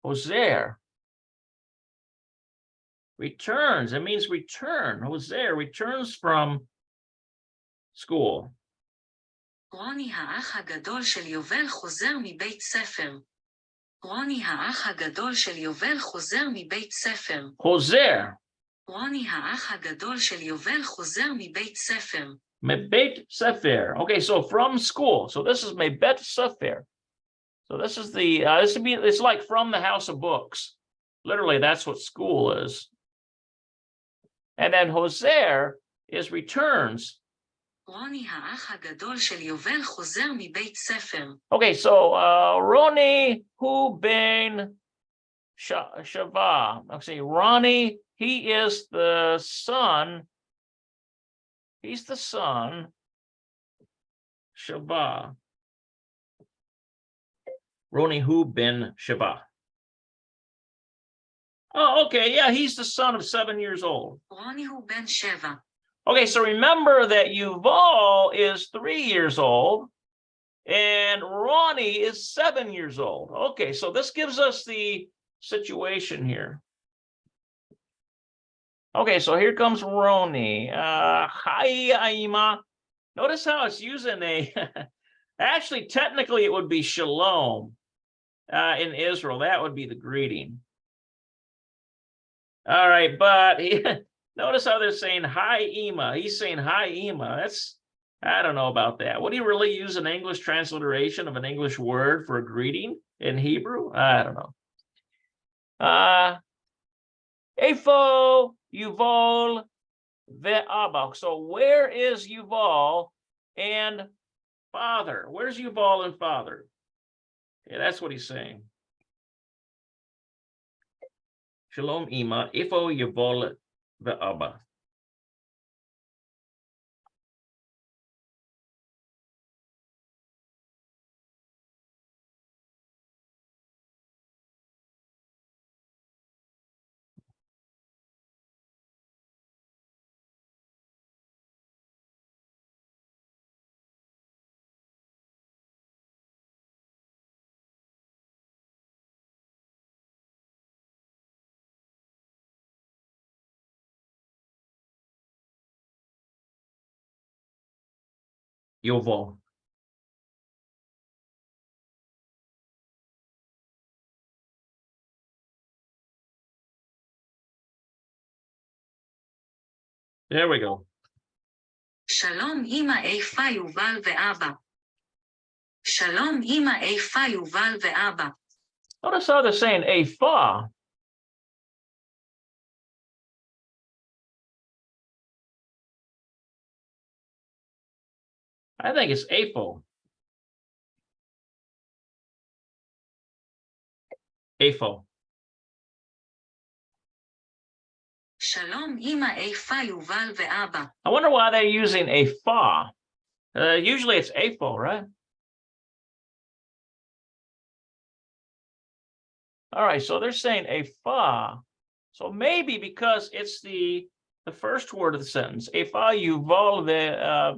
Hoser. Returns. It means return. Hoser returns from school. רוני האח הגדול של יובל חוזר מבית ספר. רוני האח הגדול של יובל חוזר מבית ספר. Hoser. רוני האח הגדול של יובל חוזר מבית ספר. Mebet Sefer. Okay, so from school. So this is Mebet Sefer. So this is the it's like from the house of books. Literally, that's what school is. And then Hoser is returns. רוני האח הגדול של יובל חוזר מבית ספר. Okay, so Roni hu ben Shava. Let's see, Ronnie, he is the son. He's the son. Shava. Roni hu ben Shava. Oh, okay, yeah, he's the son of 7 years old. רוני הוא בן 7. Okay, so remember that Yuval is 3 years old and Ronnie is 7 years old. Okay, so this gives us the situation here. Okay, so here comes Ronnie. Hi, Aima. Notice how it's using a, actually, technically it would be shalom in Israel. That would be the greeting. All right, but notice how they're saying hi, Ema. He's saying hi, Ema. That's, I don't know about that. Would he really use an English transliteration of an English word for a greeting? in Hebrew? I don't know. Eifo Yuval ve'Abba. So where is Yuval and father? Where's Yuval and father? Yeah, that's what he's saying. Shalom Ima, Eifo Yuval ve'Abba. Yuval. There we go. שלום אמא איפה יובל ואבא. שלום אמא איפה יובל ואבא. Notice how they're saying Ephah. I think it's Apho. Apho. שלום אמא איפה יובל ואבא. I wonder why they're using a fa. Usually it's apho, right? All right, so they're saying a fa. So maybe because it's the first word of the sentence, a fa yuval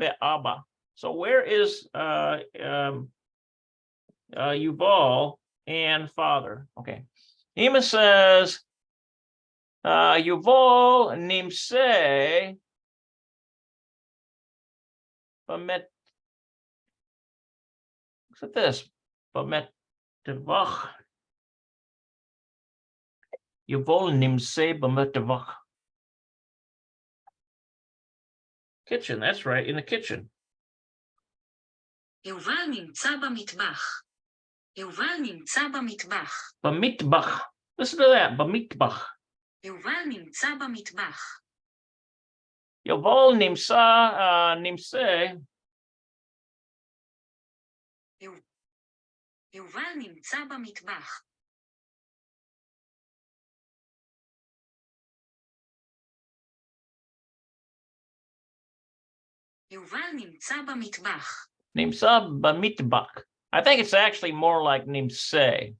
ve'aba. So where is Yuval and father? Okay. Ema says Yuval nimse bamet. Look at this. Bamet devach. Yuval nimse bamet devach. Kitchen, that's right, in the kitchen. יובל נמצא במטבח. יובל נמצא במטבח. Bamitbach. Listen to that. Bamitbach. יובל נמצא במטבח. Yuval nimse. יובל נמצא במטבח. יובל נמצא במטבח. Nimsa bamitbach. I think it's actually more like nimse.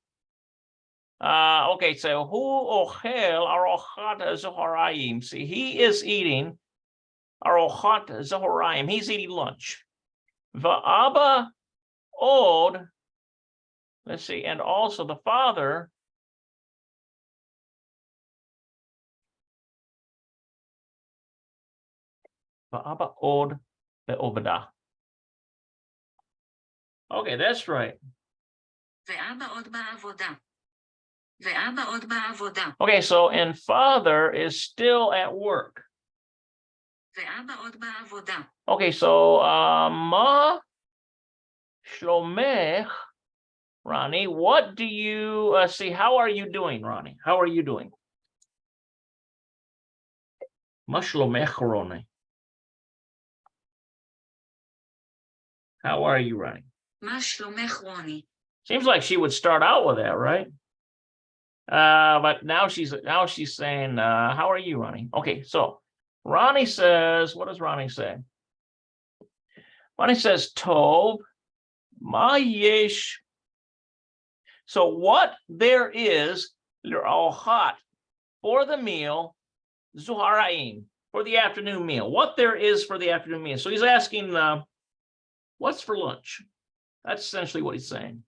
Okay, so hu ochel arochat zoharayim. See, he is eating arochat zoharayim. He's eating lunch. Va'aba od. Let's see, and also the father. Va'aba od ve'ovadah. Okay, that's right. ואבא עוד בעבודה. ואבא עוד בעבודה. Okay, so and father is still at work. ואבא עוד בעבודה. Okay, so ma shlomech, Ronnie, what do you see? How are you doing, Ronnie? How are you doing? Ma shlomech, Ronnie. How are you, Ronnie? מה שלומך רוני? Seems like she would start out with that, right? But now she's saying, how are you, Ronnie? Okay, so Ronnie says, what does Ronnie say? Ronnie says, Tov, ma yesh. So what there is, l'ohat, for the meal, zuharaim, for the afternoon meal. What there is for the afternoon meal. So he's asking, what's for lunch? That's essentially what he's saying.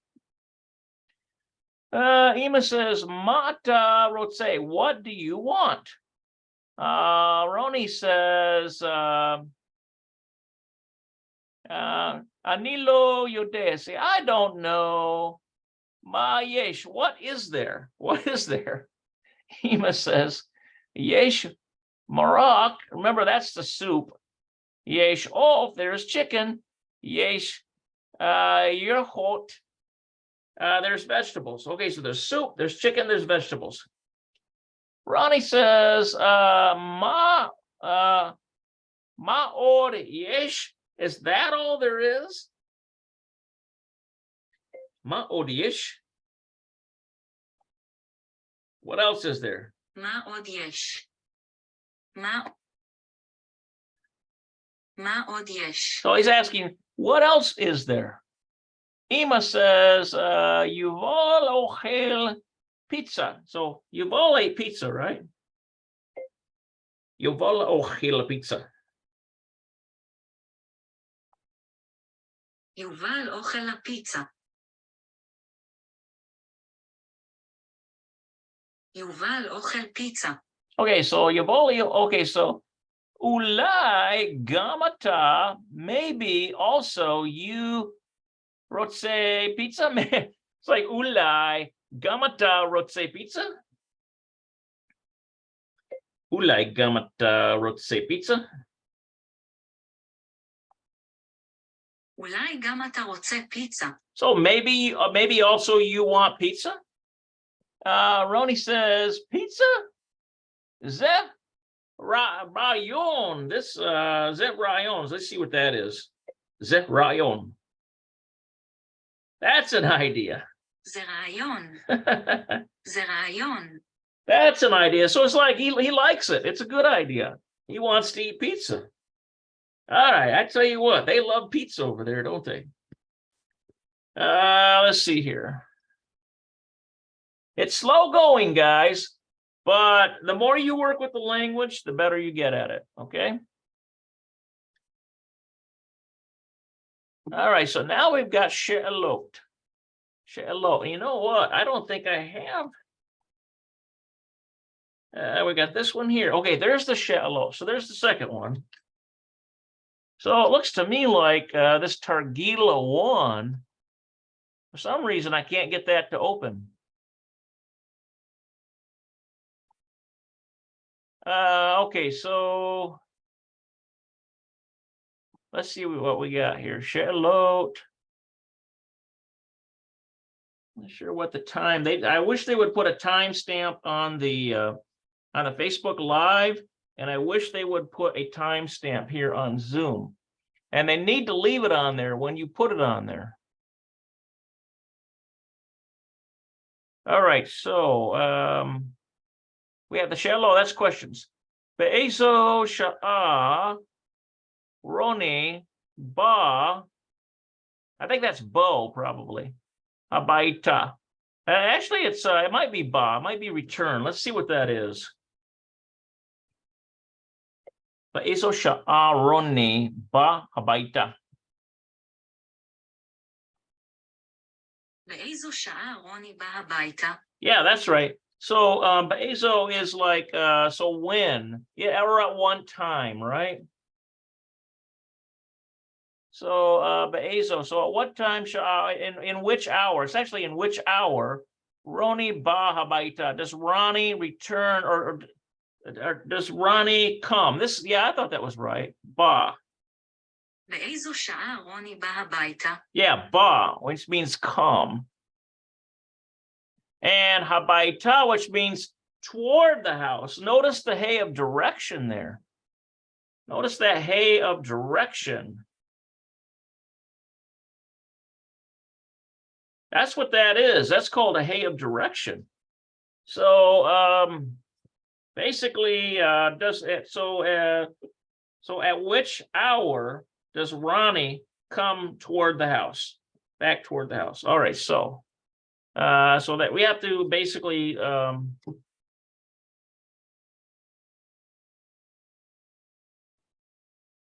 Ema says, Mata rotse, what do you want? Roni says, Anilo yodese, I don't know. Ma yesh, what is there? What is there? Ema says, Yesh marak, remember that's the soup. Yesh there's chicken. Yesh yerchot, There's vegetables. Okay, so there's soup, there's chicken, there's vegetables. Ronnie says, ma od yesh. Is that all there is? Ma od yesh. What else is there? מה עוד יש? מה עוד יש? So he's asking, what else is there? Ima says, Yuval ochel pizza. So Yuval ate pizza, right? Yuval ochel pizza. יובל אוכל הפיצה. יובל אוכל פיצה. Okay, so Yuval, okay, so Ulai gamata, maybe also you rotse pizza. It's like Ulai gamata rotse pizza. Ulai gamata rotse pizza. אולי גם אתה רוצה פיצה. So maybe also you want pizza. Roni says pizza. Zeh rayon. This Zeh rayons. Let's see what that is. Zeh rayon. That's an idea. זה רעיון. זה רעיון. That's an idea. So it's like he likes it. It's a good idea. He wants to eat pizza. All right, I tell you what, they love pizza over there, don't they? Let's see here. It's slow going, guys, but the more you work with the language, the better you get at it, okay? All right, so now we've got she'elot. She'elot. You know what? I don't think I have. We got this one here. Okay, there's the she'elot. So there's the second one. So it looks to me like this Targila 1, for some reason, I can't get that to open. Okay, so let's see what we got here. She'elot. Not sure what the time. I wish they would put a timestamp on the Facebook Live. And I wish they would put a timestamp here on Zoom. And they need to leave it on there when you put it on there. All right, so we have the shallow, that's questions. Be'ezo sha'a Roni ba. I think that's bo probably. Habaita. Actually, it might be ba, it might be return. Let's see what that is. Be'ezo sha'a Roni ba habaita. באיזו שעה רוני בא הביתה? Yeah, that's right. So be'ezo is like so when, yeah, or at one time, right? So be'ezo, so at what time in which hour? It's actually in which hour Roni ba habaita. Does Ronnie return or does Ronnie come? This, yeah, I thought that was right. Ba. באיזו שעה רוני בא הביתה? Yeah, ba, which means come. And habaita, which means toward the house. Notice the hay of direction there. Notice that hay of direction. That's what that is. That's called a hay of direction. So basically, so at which hour does Ronnie come toward the house? Back toward the house. All right, so that we have to basically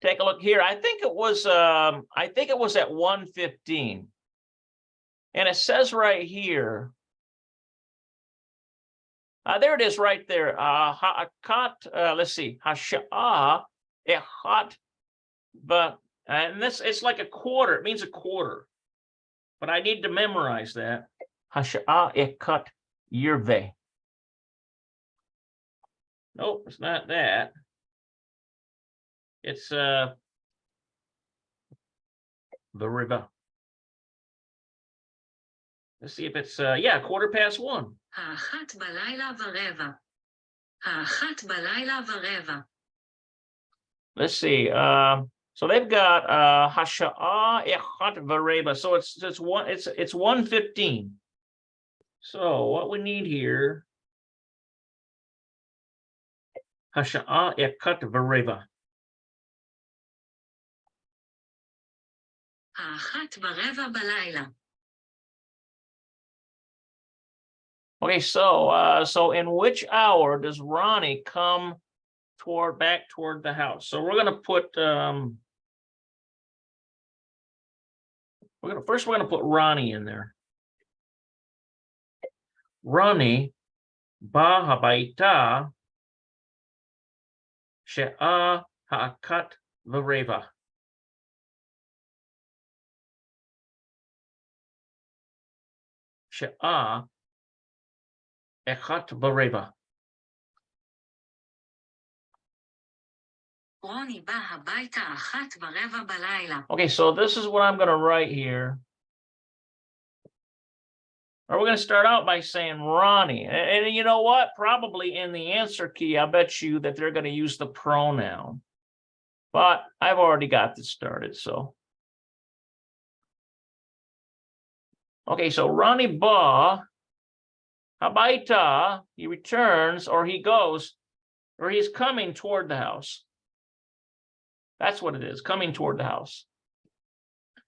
take a look here. I think it was at 1:15. And it says right here, there it is right there. Let's see, hasha'a echat, but and this, it's like a quarter. It means a quarter, but I need to memorize that. Hasha'a echat yirve. Nope, it's not that. It's the river. Let's see if it's, yeah, 1:15. האחת בלילה ורבע. האחת בלילה ורבע. Let's see. So they've got hasha'a echat v'reva. So it's 1:15. So what we need here, hasha'a echat v'reva. האחת ברבע בלילה. Okay, so in which hour does Ronnie come back toward the house? So we're gonna put we're gonna put Ronnie in there. Ronnie ba habaita she'a ha'akat v'reva. She'a echat v'reva. רוני בא הביתה 1:15 בלילה. Okay, so this is what I'm going to write here. Or we're going to start out by saying Ronnie. And you know what? Probably in the answer key, I bet you that they're going to use the pronoun. But I've already got this started, so. Okay, so Ronnie ba habaita, he returns or he goes, or he's coming toward the house. That's what it is, coming toward the house.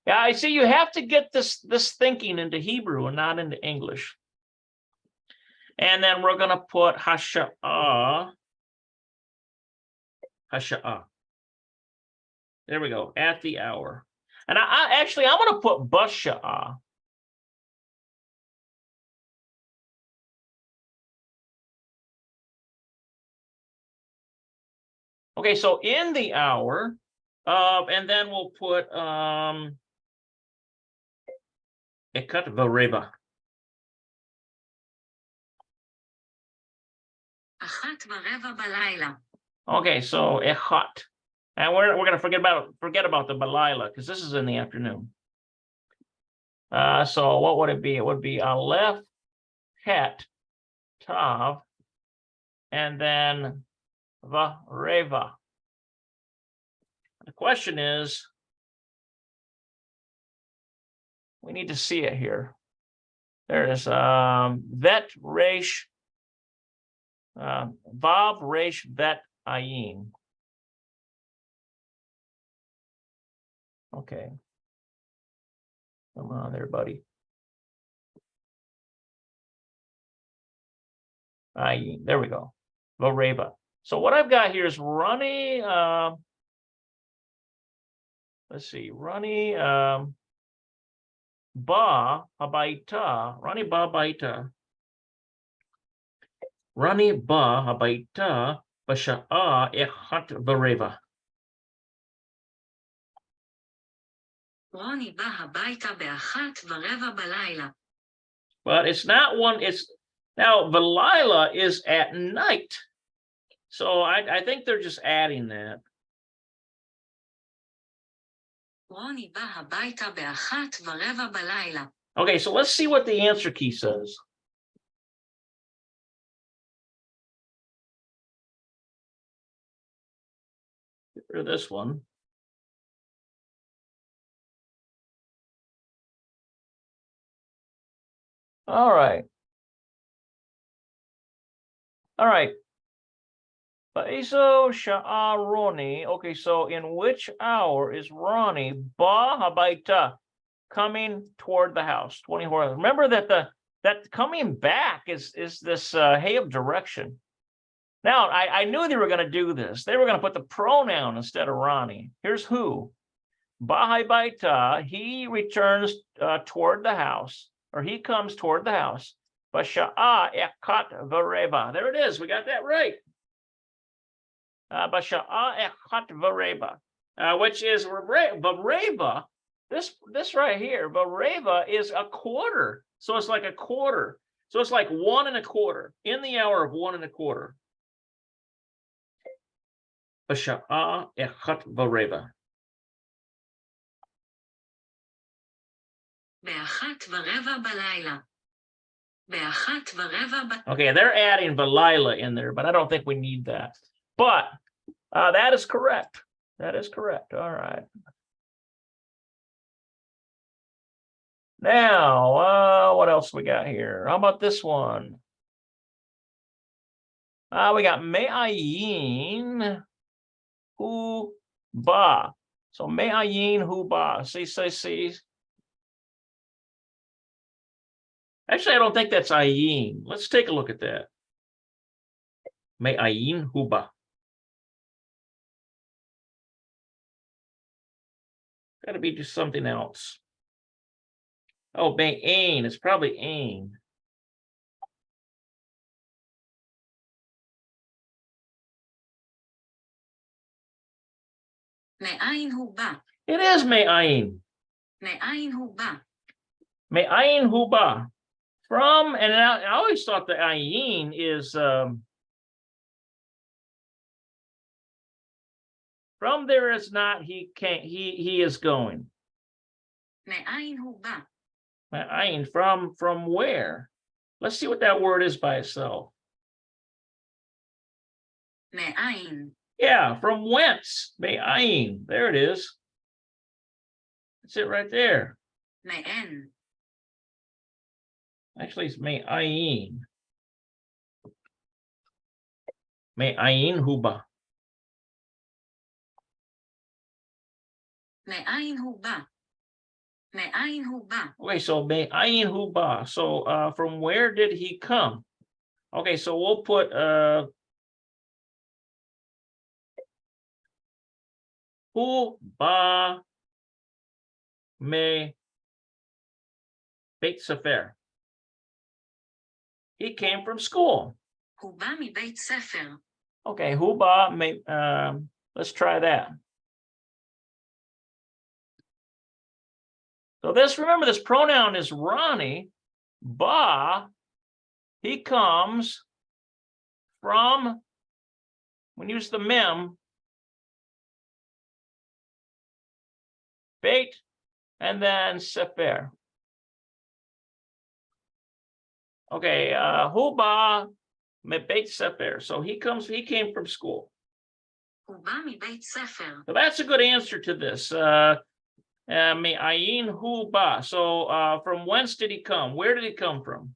Yeah, I see you have to get this thinking into Hebrew and not into English. And then we're going to put hasha'a. Hasha'a. There we go, at the hour. And I'm going to put basha'a. Okay, so in the hour, and then we'll put ekat v'reva. אחת ורבע בלילה. Okay, so echat, and we're gonna forget about the balila because this is in the afternoon. So what would it be? It would be aleph, het, tav, and then v'reva. The question is, we need to see it here. There's vet resh vav resh vet ayin. Okay. Come on there, buddy. Ayin. There we go. V'reva. So what I've got here is Ronnie. Let's see, Ronnie ba habaita. Ronnie ba baita. Ronnie ba habaita basha'a echat v'reva. רוני בא הביתה 1:15 בלילה. But it's not one, it's now Valila is at night. So I think they're just adding that. רוני בא הביתה 1:15 בלילה. Okay, so let's see what the answer key says. Get rid of this one. All right. All right. Baiso sha'a Roni. Okay, so in which hour is Ronnie ba habaita coming toward the house? 24. Remember that coming back is this hey of direction. Now I knew they were going to do this. They were going to put the pronoun instead of Ronnie. Here's who. Ba habaita, he returns toward the house, or he comes toward the house. Basha'a ekat v'reva. There it is. We got that right. Basha'a echat v'reva, which is v'reva. This right here, v'reva is a quarter. So it's like a quarter. So it's like 1 1/4 in the hour of 1 1/4. Basha'a echat v'reva. ב1:15 ב1:15 Okay, they're adding Valila in there, but I don't think we need that. But that is correct. That is correct. All right. Now, what else we got here? How about this one? We got Me'ayin Hu Ba. So Me'ayin Hu Ba. See. Actually, I don't think that's ayin. Let's take a look at that. Me'ayin Hu Ba. Got to be just something else. Oh, Me'ain. It's probably ain. מאין הוא בא? It is Me'ayin. מאין הוא בא? Me'ayin Hu Ba. From, and I always thought the ayin is from there is not, he can't, he is going. מאין הוא בא? Me'ayin, from where? Let's see what that word is by itself. מאין. Yeah, from whence? Me'ayin. There it is. That's it right there. מאין. Actually, it's Me'ayin. Me'ayin Hu Ba. מאין הוא בא? מאין הוא בא? Okay, so Me'ayin Hu Ba. So from where did he come? Okay, so we'll put Hu Ba Me Beit Sefer. He came from school. הוא בא מבית ספר. Okay, Hu Ba Me. Let's try that. So this, remember, this pronoun is Ronnie. Ba, he comes from, when you use the mem, Beit, and then Sefer. Okay, Hu Ba Me Beit Sefer. So he came from school. הוא בא מבית ספר. So that's a good answer to this. Me'ayin Hu Ba. So from whence did he come? Where did he come from?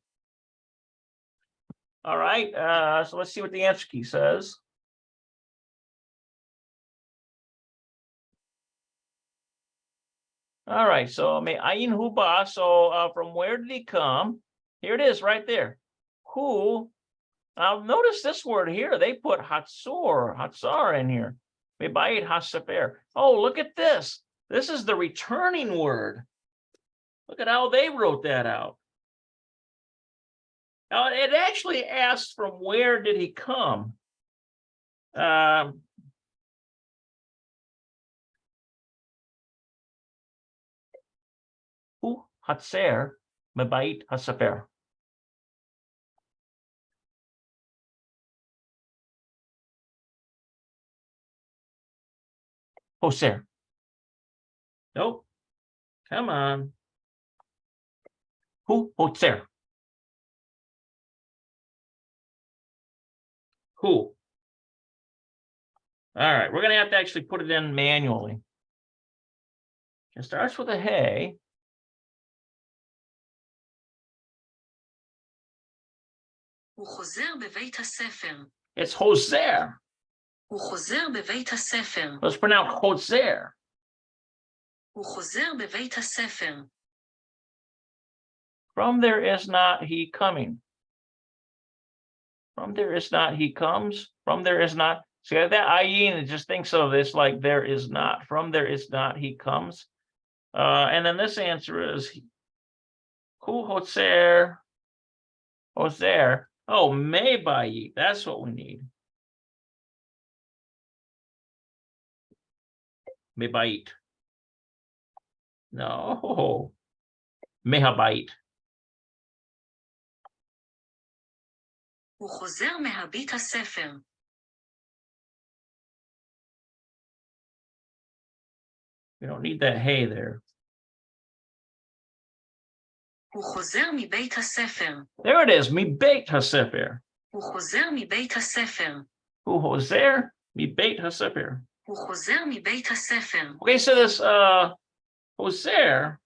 All right, so let's see what the answer key says. All right, so Me'ayin Hu Ba. So from where did he come? Here it is right there. Who? Now notice this word here. They put Hatzar in here. Me'bayit HaSefer. Oh, look at this. This is the returning word. Look at how they wrote that out. Now, it actually asks from where did he come? Hu Hatzer Mebayit HaSefer. Hoser. Nope. Come on. Hu Hotzer. Who? All right, we're going to have to actually put it in manually. It starts with a hey. הוא חוזר בבית הספר. It's Hoser. הוא חוזר בבית הספר. Let's pronounce Hoser. הוא חוזר בבית הספר. From there is not he coming. From there is not he comes. From there is not. See that ayin, it just thinks of this like there is not. From there is not he comes. And then this answer is Hu Hoser. Hoser. Oh, Mebayit. That's what we need. Mebayit. No. Mehabayit. הוא חוזר מהבית הספר. We don't need that hey there. הוא חוזר מבית הספר. There it is, מבית הספר. הוא חוזר מבית הספר. הוא חוזר מבית הספר. הוא חוזר מבית הספר. Okay, so this חוזר.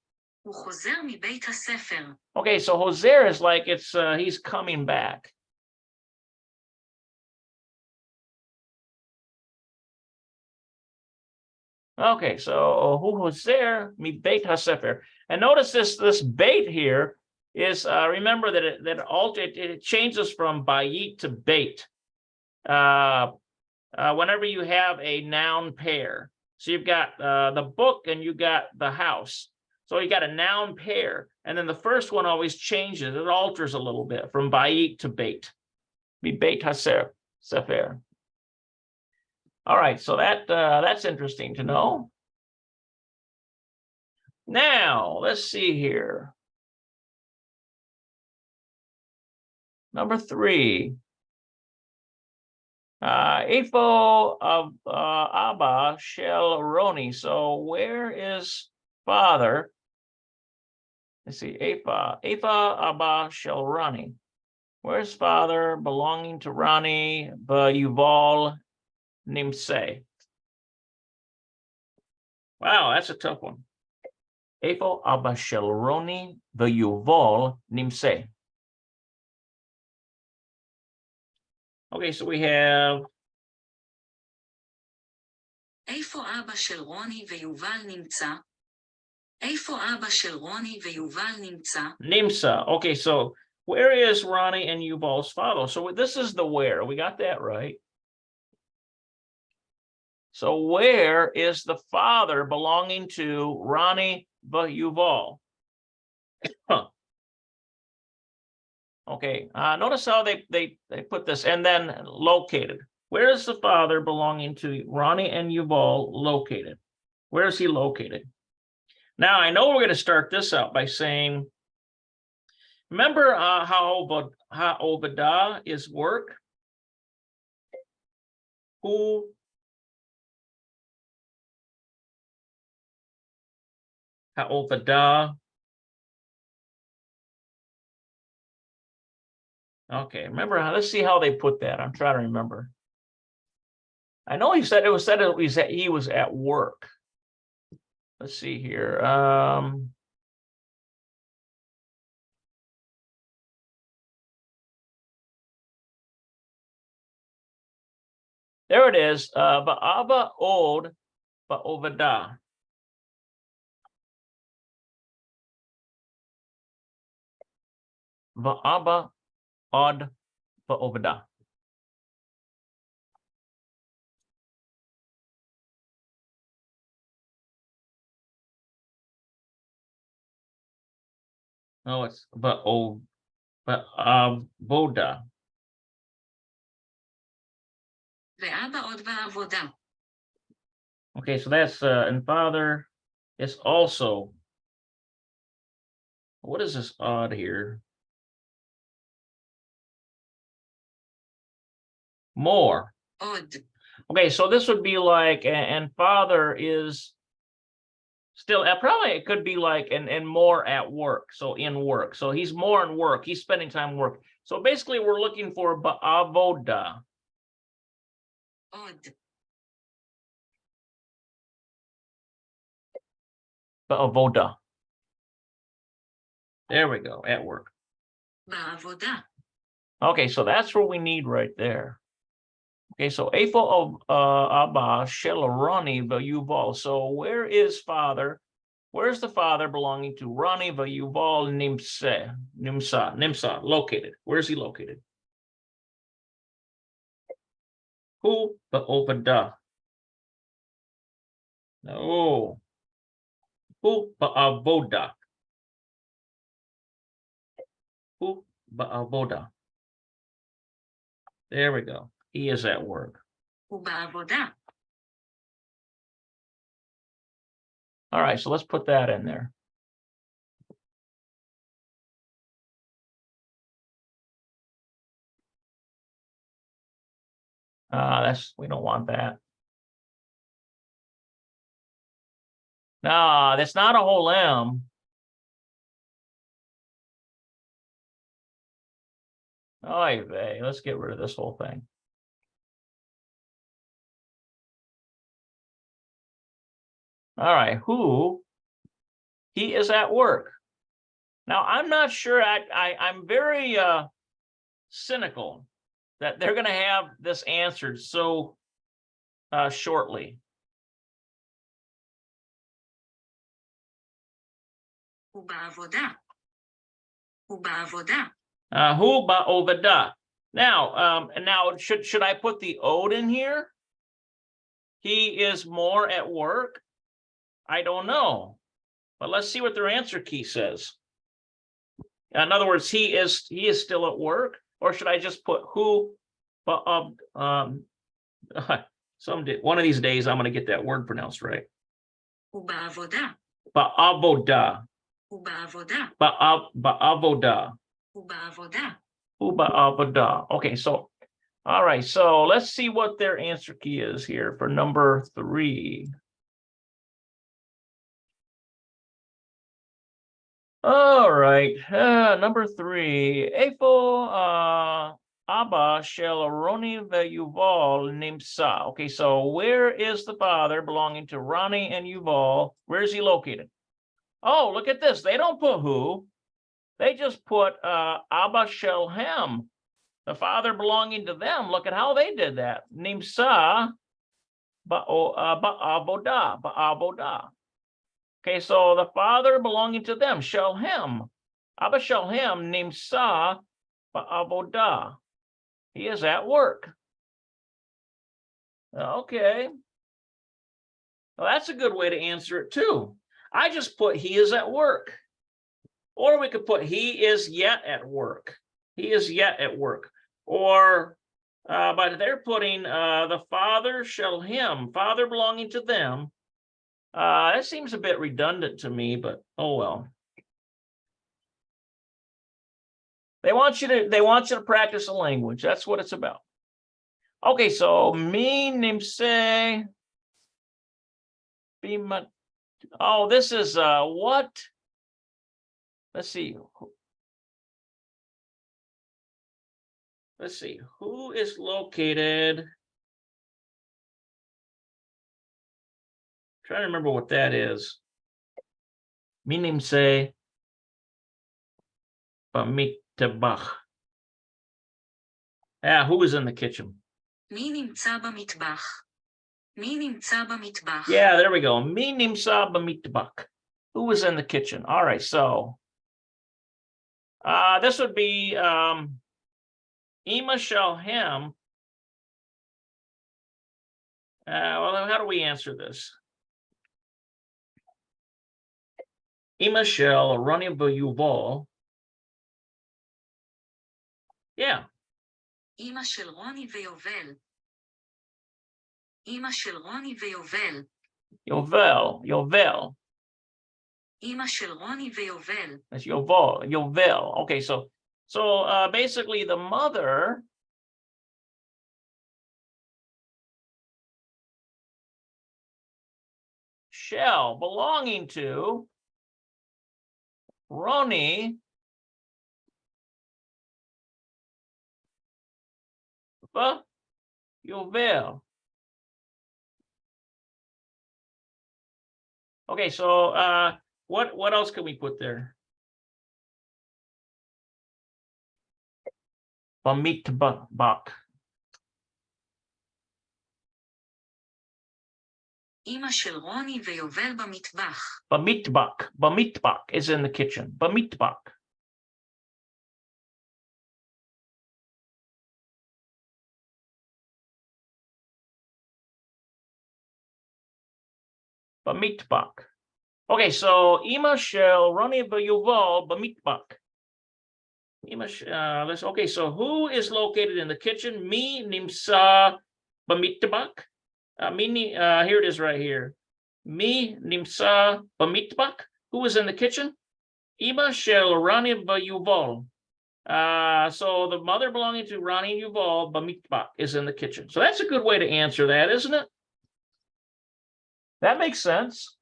הוא חוזר מבית הספר. Okay, so חוזר is like it's he's coming back. Okay, so הוא חוזר מבית הספר. And notice this bait here is remember that it changes from bayit to bait. Whenever you have a noun pair. So you've got the book and you got the house. So you got a noun pair, and then the first one always changes. It alters a little bit from bayit to bait. Beit hasefer. All right, so that's interesting to know. Now let's see here. Number 3. Ifo of Abba Shel Roni. So where is father? Let's see, Ifa Abba Shel Rani. Where's father belonging to Rani, Yuval Nimse? Wow, that's a tough one. Ifo Abba Shel Roni, Yuval Nimse. Okay, so we have איפה אבא של רוני ויובל נמצא? איפה אבא של רוני ויובל נמצא? Nimsa. Okay, so where is Ronnie and Yuval's father? So this is the where. We got that right. So where is the father belonging to Ronnie Yuval? Huh. Okay, notice how they put this, and then located. Where is the father belonging to Ronnie and Yuval located? Where is he located? Now, I know we're going to start this out by saying, remember how Obadiah is work? Who? Obadiah. Okay, remember, let's see how they put that. I'm trying to remember. I know he said he was at work. Let's see here. There it is. Ba'aba od ba'ovadah. Ba'aba od ba'ovadah. No, it's ba'avodah. ואבא עוד בעבודה. Okay, so that's and father is also. What is this odd here? More. עוד. Okay, so this would be like, and father is still, probably it could be like, and more at work. So in work. So he's more in work. He's spending time work. So basically we're looking for ba'avodah. עוד. Ba'avodah. There we go, at work. בעבודה. Okay, so that's what we need right there. Okay, so Ephel of Abba Shel Rani Yuval. So where is father? Where's the father belonging to Rani Yuval Nimsa located? Where's he located? Who? Ba'ovadah. No. Who? Ba'avodah. Who? Ba'avodah. There we go. He is at work. הוא בעבודה. All right, so let's put that in there. We don't want that. No, that's not a whole M. Oy vey, let's get rid of this whole thing. All right, who? He is at work. Now, I'm not sure, I'm very cynical that they're going to have this answered so shortly. הוא בעבודה. הוא בעבודה. Hu ba'ovada. Now, should I put the ode in here? He is more at work. I don't know, but let's see what their answer key says. In other words, he is still at work, or should I just put who? One of these days I'm going to get that word pronounced right. הוא בעבודה. Ba'avoda. הוא בעבודה. Ba'avoda. הוא בעבודה. Ba'avoda. Okay, so all right, so let's see what their answer key is here for number 3. All right, number 3. Efo Abba shel Roni veYuval nimsa. Okay, so where is the father belonging to Ronnie and Yuval? Where is he located? Oh, look at this. They don't put who. They just put Abba shel Hem, the father belonging to them. Look at how they did that. Nimsa ba'avoda. Okay, so the father belonging to them, shel Hem. Abba shel Hem nimsa ba'avoda. He is at work. Okay. Well, that's a good way to answer it too. I just put he is at work. Or we could put he is yet at work. He is yet at work. Or, but they're putting the father shel Him, father belonging to them. That seems a bit redundant to me, but oh well. They want you to practice a language. That's what it's about. Okay, so mi nimse bima. Oh, this is what? Let's see. Let's see. Who is located? Trying to remember what that is. Mi nimse bamitabach. Who is in the kitchen? מי נמצא במטבח? מי נמצא במטבח? Yeah, there we go. Mi nimsa bamitabach. Who was in the kitchen? All right, so this would be Ima shel Hem. Well, how do we answer this? Ima shel Roni veYuval. Yeah. אמא של רוני ויובל. אמא של רוני ויובל. Yovel. אמא של רוני ויובל. That's Yovel. Okay, so basically the mother shall belonging to Roni Yovel. Okay, so what else can we put there? Bamitbach. אמא של רוני ויובל במטבח. Bamitbach is in the kitchen. Bamitbach. Bamitbach. Okay, so Ima shel Roni veYuval bamitbach. Okay, so who is located in the kitchen? Mi nimsa bamitbach. Here it is right here. Mi nimsa bamitbach. Who is in the kitchen? Ima shel Roni veYuval. So the mother belonging to Rani and Yuval bamitbach is in the kitchen. So that's a good way to answer that, isn't it? That makes sense.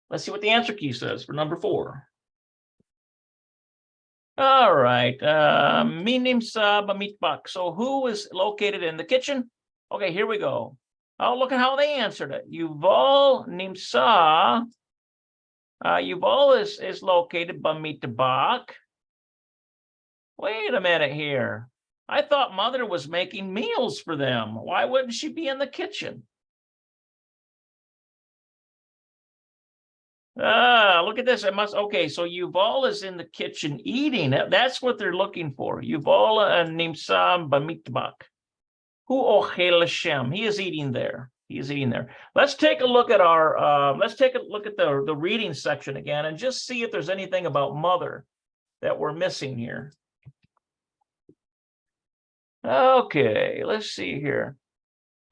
Let's see what the answer key says for number 4. All right. Mi nimsa b'mitbach. So who is located in the kitchen? Okay, here we go. Oh, look at how they answered it. Yuval nimsa. Yuval is located b'mitbach. Wait a minute here. I thought mother was making meals for them. Why wouldn't she be in the kitchen? Look at this. Okay, so Yuval is in the kitchen eating. That's what they're looking for. Yuval nimsa b'mitbach. Hu ochel Hashem. He is eating there. He is eating there. Let's take a look at the reading section again and just see if there's anything about mother that we're missing here. Okay, let's see here.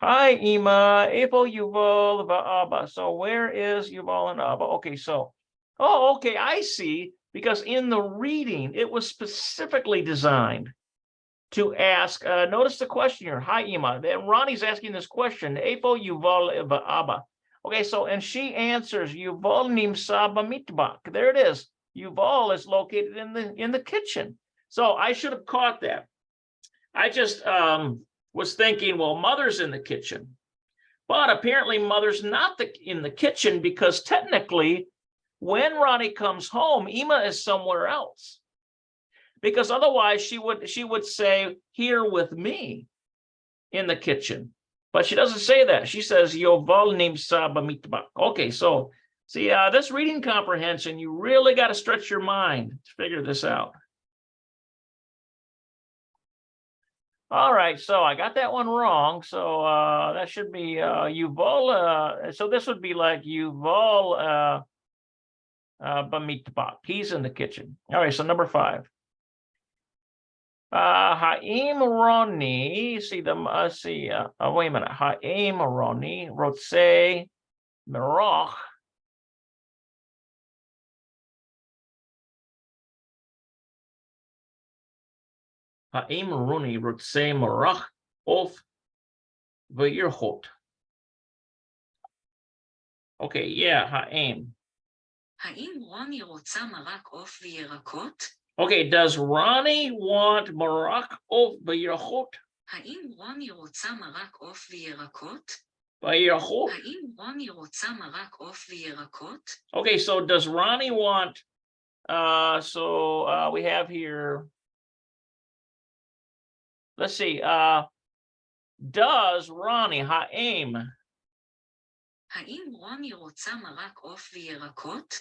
Hi, Ima. Epo Yuval va'Abba. So where is Yuval and Abba? Okay, so, okay, I see. Because in the reading, it was specifically designed to ask. Notice the question here. Hi, Ima. And Ronnie's asking this question. Epo Yuval va'Abba. Okay, so and she answers Yuval nimsa b'mitbach. There it is. Yuval is located in the kitchen. So I should have caught that. I just was thinking, well, mother's in the kitchen, but apparently mother's not in the kitchen because technically, when Ronnie comes home, Ima is somewhere else. Because otherwise, she would say here with me in the kitchen, but she doesn't say that. She says Yoval nimsa b'mitbach. Okay, so see, this reading comprehension, you really got to stretch your mind to figure this out. All right, so I got that one wrong. So that should be Yuval. So this would be like Yuval b'mitbach. He's in the kitchen. All right, so number 5. Ha'im Roni. See them. Wait a minute. Ha'im Roni rotze merach. Ha'im Roni rotze merach of v'yirchot. Okay, yeah, ha'im. האם רוני רוצה מרק עוף וירקות? Okay, does Ronnie want marak of v'yirchot? האם רוני רוצה מרק עוף וירקות? V'yirchot? האם רוני רוצה מרק עוף וירקות? Okay, so does Ronnie want, we have here, let's see, does Ronnie, ha'im? האם רוני רוצה מרק עוף וירקות?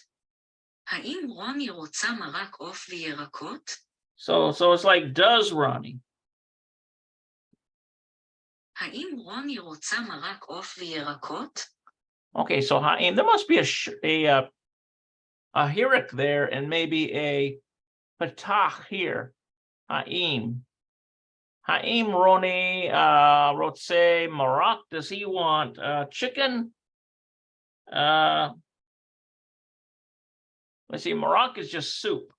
האם רוני רוצה מרק עוף וירקות? So it's like, does Ronnie? האם רוני רוצה מרק עוף וירקות? Okay, so ha'im, there must be a hirik there and maybe a patach here. Ha'im. Ha'im Roni rotze marak. Does he want chicken? Let's see, marak is just soup.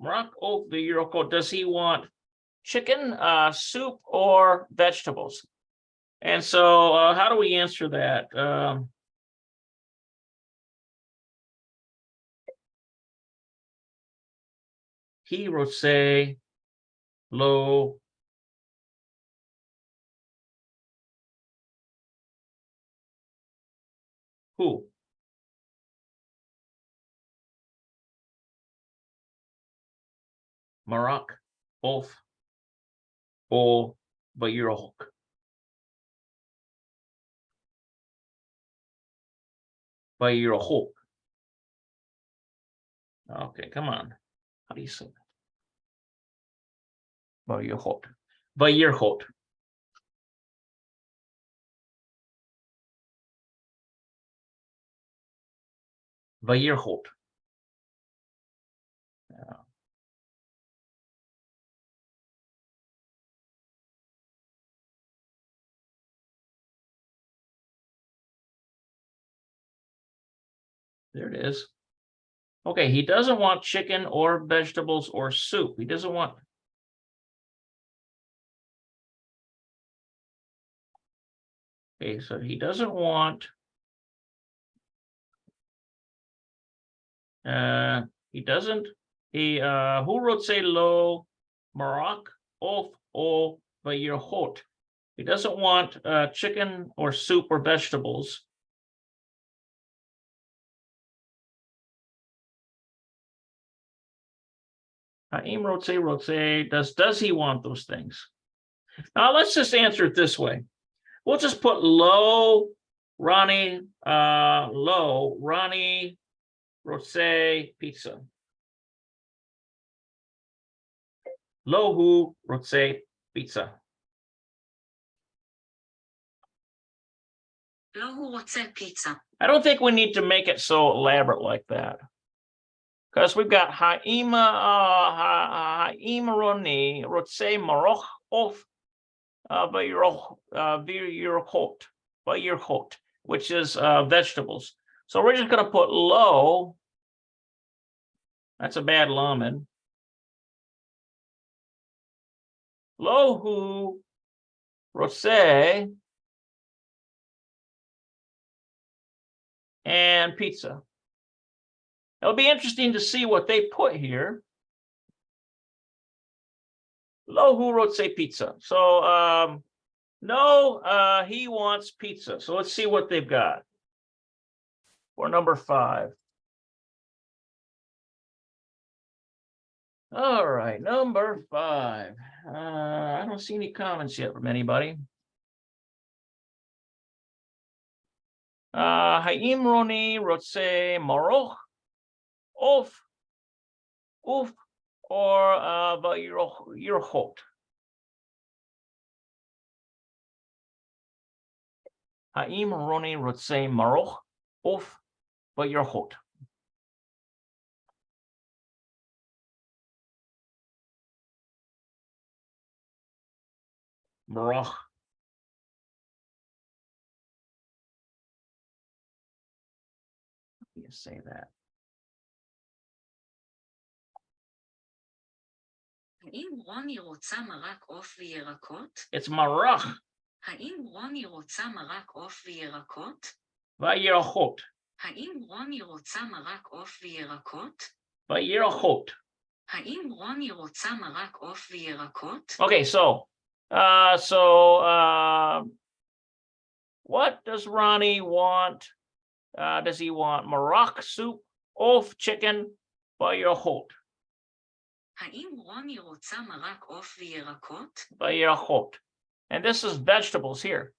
Marak of the Yuroko, does he want chicken, soup, or vegetables? And so how do we answer that? He rotze lo who? Marak of or Vayirahok. Vayirahok. Okay, come on. How do you say that? Vayirahok. Vayirahok. Vayirahok. There it is. Okay, he doesn't want chicken or vegetables or soup. He doesn't want. Okay, so he doesn't want He doesn't. He who wrote say lo marak of o vayirhot. He doesn't want chicken or soup or vegetables. Haim wrote say, does he want those things? Now let's just answer it this way. We'll just put lo Ronnie wrote say pizza. Lo who wrote say pizza. לא הוא רוצה פיצה. I don't think we need to make it so elaborate like that. Because we've got Haim Roni Rotse Maroch of Vayirchot, which is vegetables. So we're just going to put lo. That's a bad lamed. Lo hu Rotse and pizza. It'll be interesting to see what they put here. Lo hu rotse pizza. So no, he wants pizza. So let's see what they've got for number 5. All right, number 5. I don't see any comments yet from anybody. Haim Roni rotse maroch of or vayirchot. Haim Roni rotse maroch of vayirchot. Maroch. You say that. האם רוני רוצה מרק עוף וירקות? It's marach. האם רוני רוצה מרק עוף וירקות? Vayirchot. האם רוני רוצה מרק עוף וירקות? Vayirchot. האם רוני רוצה מרק עוף וירקות? Okay, so what does Ronnie want? Does he want marach soup, of chicken, vayirchot? האם רוני רוצה מרק עוף וירקות? Vayirchot. And this is vegetables here.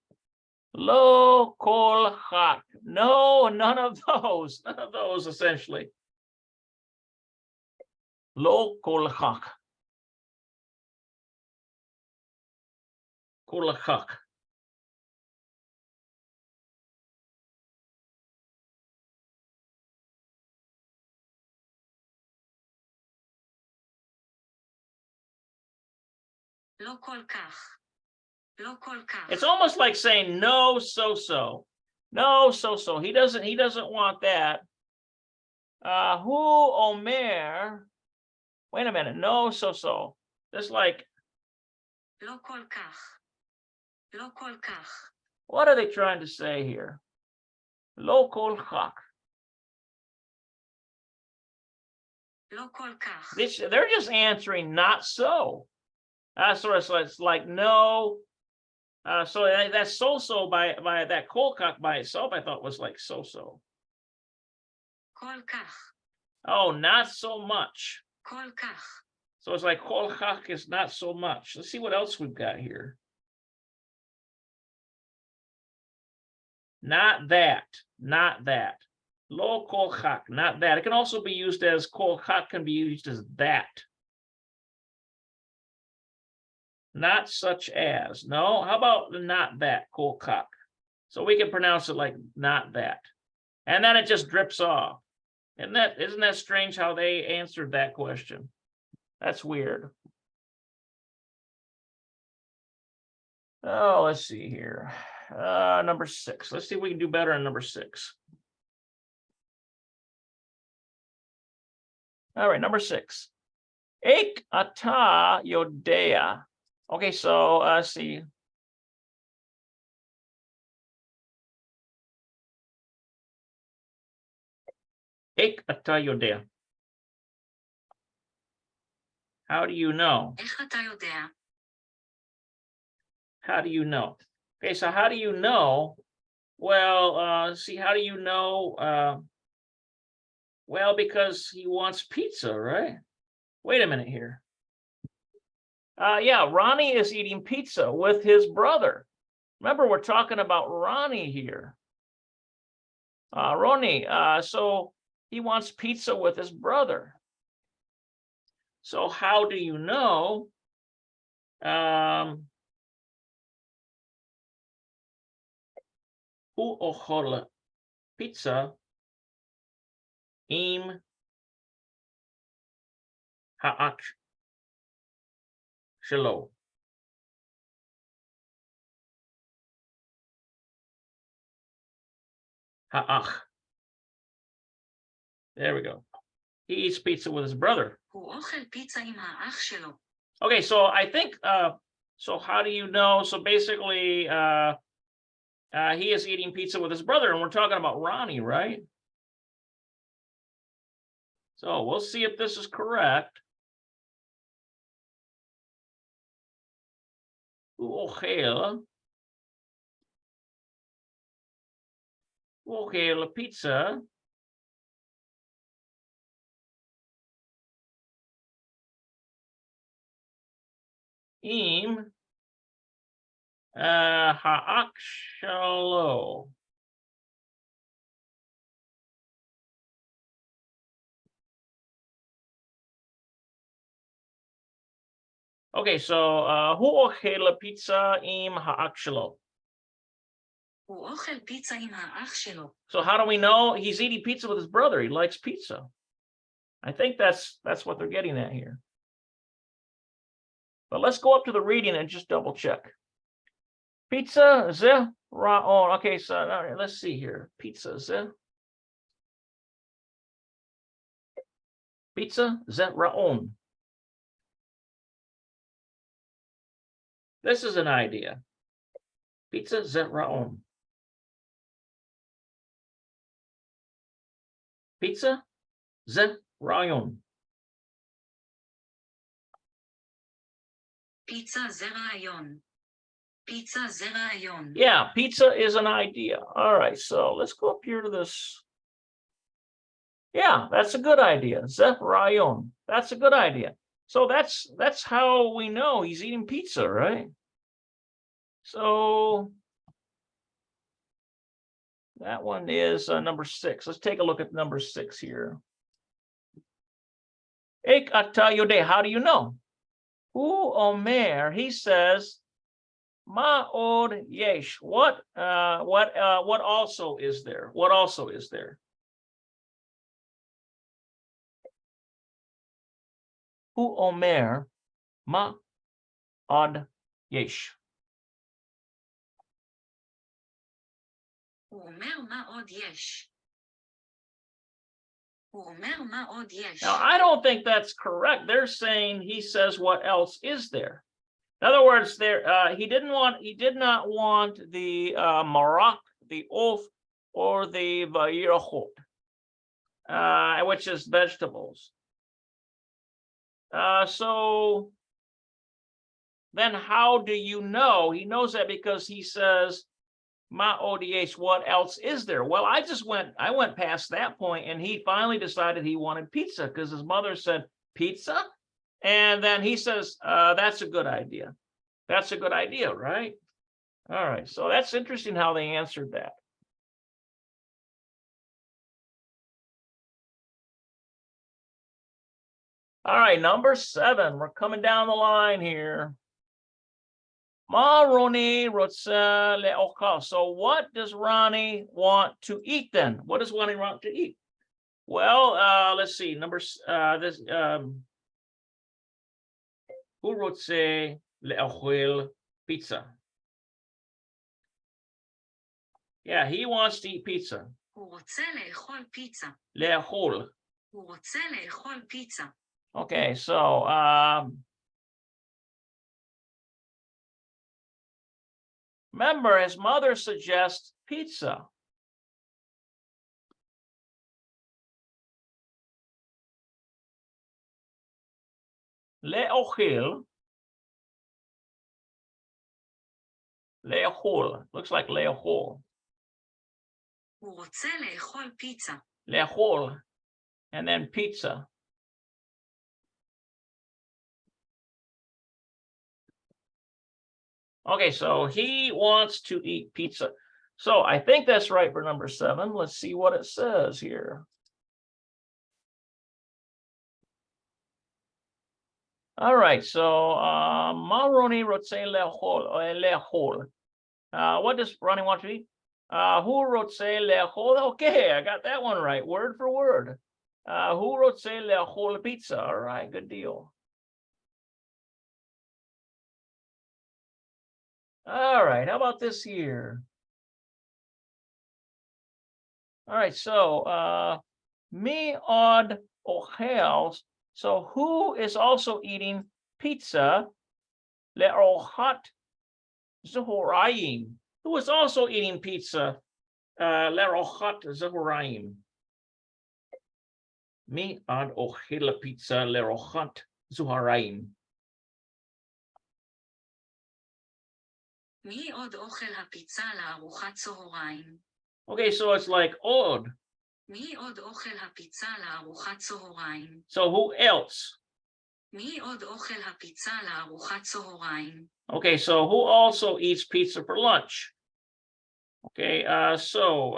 Lo kol chak. No, none of those. None of those, essentially. Lo kol chak. Kol chak. לא כל כך. לא כל כך. It's almost like saying no, so. No, so. He doesn't want that. Who omer? Wait a minute. No, so. Just like. לא כל כך. לא כל כך. What are they trying to say here? Lo kol chak. לא כל כך. They're just answering not so. So it's like no. So that's so by that kol chak by itself, I thought was like so. כל כך. Oh, not so much. כל כך. So it's like kol chak is not so much. Let's see what else we've got here. Not that. Lo kol chak, not that. It can also be used as kol chak can be used as that. Not such as. No, how about not that, kol chak? So we can pronounce it like not that. And then it just drips off. Isn't that strange how they answered that question? That's weird. Oh, let's see here. Number 6. Let's see if we can do better on number 6. All right, number 6. Ek ata yodea. Okay, so let's see. איך אתה יודע? How do you know? איך אתה יודע? How do you know? Okay, so how do you know? Well, see, how do you know? Well, because he wants pizza, right? Wait a minute here. Yeah, Ronnie is eating pizza with his brother. Remember, we're talking about Ronnie here. Ronnie, so he wants pizza with his brother. So how do you know? הוא אוכל פיצה עם האח שלו. האח. There we go. He eats pizza with his brother. הוא אוכל פיצה עם האח שלו. Okay, so I think, so how do you know? So basically, he is eating pizza with his brother, and we're talking about Ronnie, right? So we'll see if this is correct. הוא אוכל פיצה עם האח שלו. Okay, so הוא אוכל פיצה עם האח שלו. הוא אוכל פיצה עם האח שלו. So how do we know he's eating pizza with his brother? He likes pizza. I think that's what they're getting at here. But let's go up to the reading and just double check. Pizza ze ra'on. Okay, so let's see here. Pizza ze. Pizza ze ra'on. This is an idea. Pizza ze ra'on. Pizza ze ra'yon. פיצה זה רעיון. פיצה זה רעיון. Yeah, pizza is an idea. All right, so let's go up here to this. Yeah, that's a good idea. Ze ra'yon. That's a good idea. So that's how we know he's eating pizza, right? So that one is number 6. Let's take a look at number 6 here. Ek ata yodeh. How do you know? Hu omer. He says, ma od yesh. What also is there? What also is there? Hu omer ma od yesh. הוא אומר מה עוד יש. הוא אומר מה עוד יש. Now, I don't think that's correct. They're saying he says what else is there. In other words, he did not want the marak, the oaf, or the vayirachot, which is vegetables. So then how do you know? He knows that because he says, Ma odh, what else is there? Well, I went past that point, and he finally decided he wanted pizza because his mother said pizza, and then he says that's a good idea. That's a good idea, right? All right, so that's interesting how they answered that. All right, number 7. We're coming down the line here. Ma Roni rotza le'ochal. So what does Ronnie want to eat then? What does Ronnie want to eat? Well, let's see. This hu rotze le'ochel pizza. Yeah, he wants to eat pizza. הוא רוצה לאכול פיצה. לאכול. הוא רוצה לאכול פיצה. Okay, so remember, his mother suggests pizza. Le'ochil. Le'ochol. Looks like le'ochol. הוא רוצה לאכול פיצה. Le'ochol. And then pizza. Okay, so he wants to eat pizza. So I think that's right for number 7. Let's see what it says here. All right, so Maroni rotze le'ochol. What does Ronnie want to eat? Hu rotze le'ochol. Okay, I got that one right, word for word. Hu rotze le'ochol pizza. All right, good deal. All right, how about this here? All right, so mi od ochels. So who is also eating pizza? Le'ochat Zehorayim. Who is also eating pizza? Le'ochat Zehorayim. Mi od ochel pizza le'ochat Zehorayim. מי עוד אוכל הפיצה לארוחת צהריים? Okay, so it's like od. מי עוד אוכל הפיצה לארוחת צהריים? So who else? מי עוד אוכל הפיצה לארוחת צהריים? Okay, so who also eats pizza for lunch? Okay, so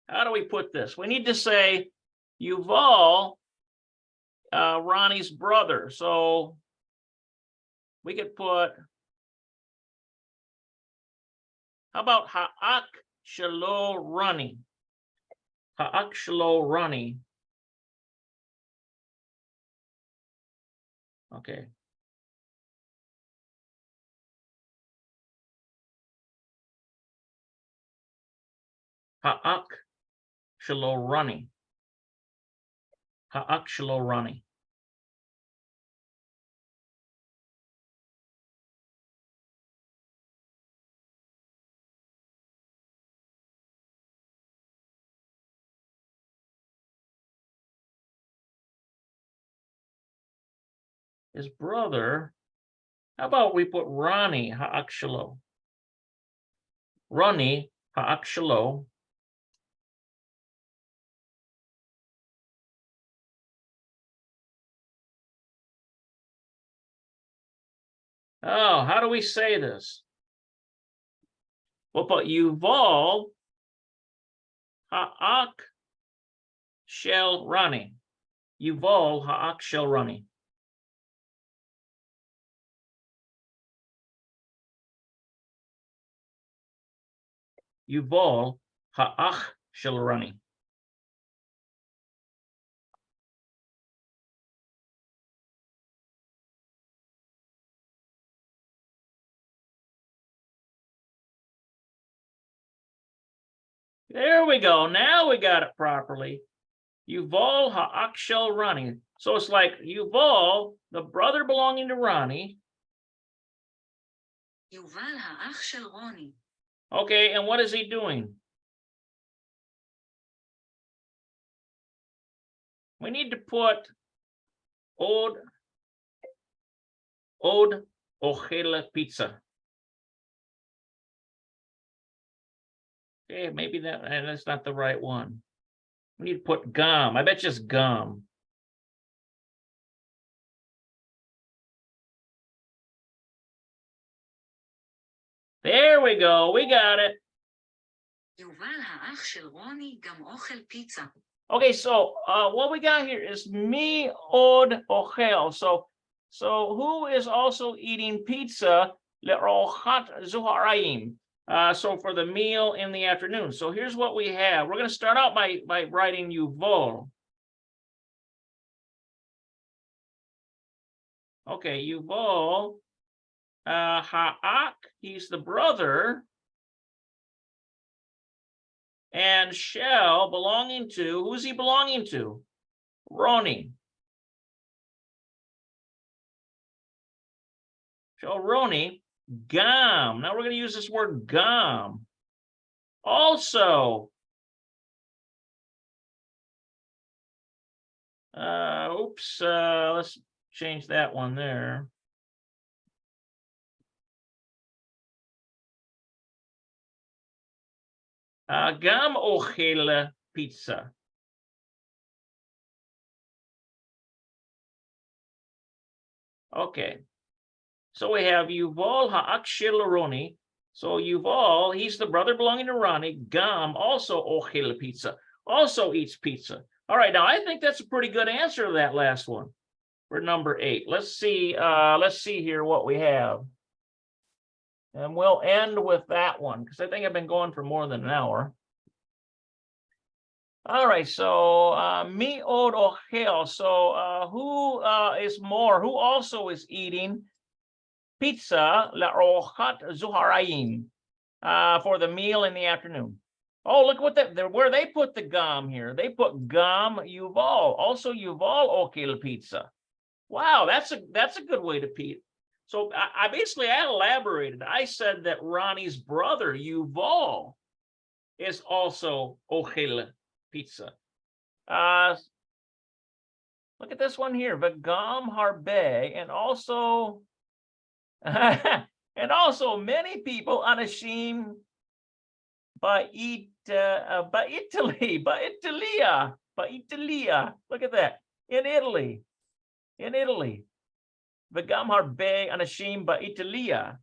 how do we put this? We need to say Yuval, Ronnie's brother. So we could put, how about Ha'ak Shelo Ronnie? Ha'ak Shelo Ronnie. Okay. Ha'ak Shelo Ronnie. Ha'ak Shelo Ronnie. His brother, how about we put Ronnie Ha'ak Shelo? Ronnie Ha'ak Shelo. Oh, how do we say this? We'll put Yuval Ha'ak Shel Ronnie. Yuval Ha'ak Shel Ronnie. Yuval Ha'ach Shel Ronnie. There we go. Now we got it properly. Yuval Ha'ak Shel Ronnie. So it's like Yuval, the brother belonging to Ronnie. יובל האח של רוני. Okay, and what is he doing? We need to put Od Ochel Pizza. Okay, maybe that's not the right one. We need to put gum. I bet just gum. There we go. We got it. יובל האח של רוני גם אוכל פיצה. Okay, so what we got here is mi od ochel. So who is also eating pizza? Le'ochat zuharayim. So for the meal in the afternoon. So here's what we have. We're going to start out by writing Yuval. Okay, Yuval Ha'ak, he's the brother. And Shel belonging to, who's he belonging to? Roni. Shel Roni, gam. Now we're going to use this word gam. Also Oops, let's change that one there. Gam ochel pizza. Okay. So we have Yuval ha'akshel Roni. So Yuval, he's the brother belonging to Ronnie. Gam also ochel pizza, also eats pizza. All right, now I think that's a pretty good answer to that last one for number 8. Let's see here what we have. And we'll end with that one because I think I've been going for more than an hour. All right, so mi od ochel. So who is more? Who also is eating pizza la'ochat zuharayim for the meal in the afternoon? Oh, look what where they put the gam here. They put gam Yuval. Also Yuval okel pizza. Wow, that's a good way to eat. So I basically elaborated. I said that Ronnie's brother Yuval is also ochel pizza. Look at this one here, v'gam harbe, and also and also many people anashim ba'Italia. Look at that. In Italy. V'gam harbe anashim ba'Italia.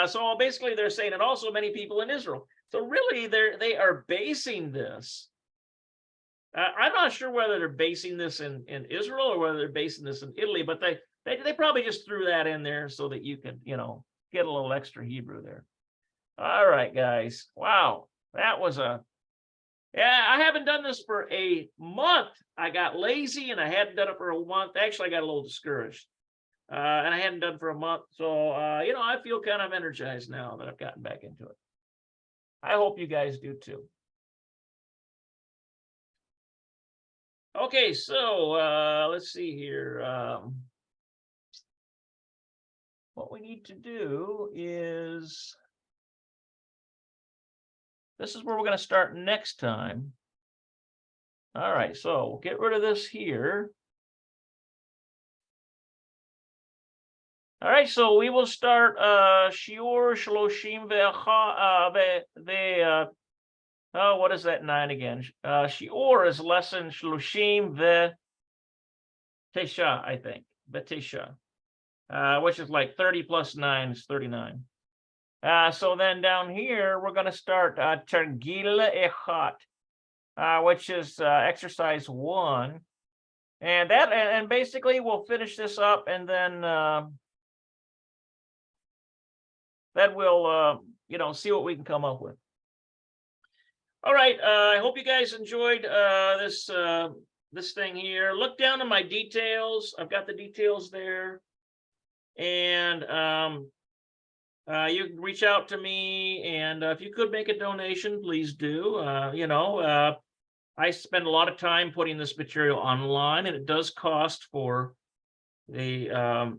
So basically they're saying, and also many people in Israel. So really they are basing this. I'm not sure whether they're basing this in Israel or whether they're basing this in Italy, but they probably just threw that in there so that you can, get a little extra Hebrew there. All right, guys. Wow. That was I haven't done this for a month. I got lazy and I hadn't done it for a month. Actually, I got a little discouraged. And I hadn't done it for a month. So, I feel kind of energized now that I've gotten back into it. I hope you guys do too. Okay, so let's see here. What we need to do is, this is where we're going to start next time. All right, so we'll get rid of this here. All right, so we will start Shiur Shloshim what is that 9 again? Shiur is lesson Shloshim Tesha, I think. Betesha, which is like 30 plus 9 is 39. So then down here, we're going to start Tergil Echat, which is exercise 1. And basically we'll finish this up and then we'll, see what we can come up with. All right. I hope you guys enjoyed this thing here. Look down in my details. I've got the details there. And you can reach out to me. And if you could make a donation, please do. I spend a lot of time putting this material online, and it does cost for the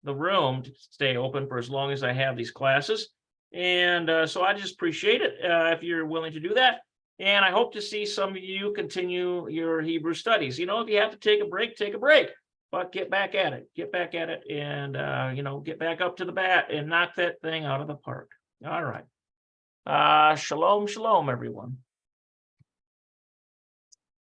room to stay open for as long as I have these classes. And so I just appreciate it if you're willing to do that. And I hope to see some of you continue your Hebrew studies. If you have to take a break, but get back at it, and, get back up to the bat and knock that thing out of the park. All right. Shalom, everyone.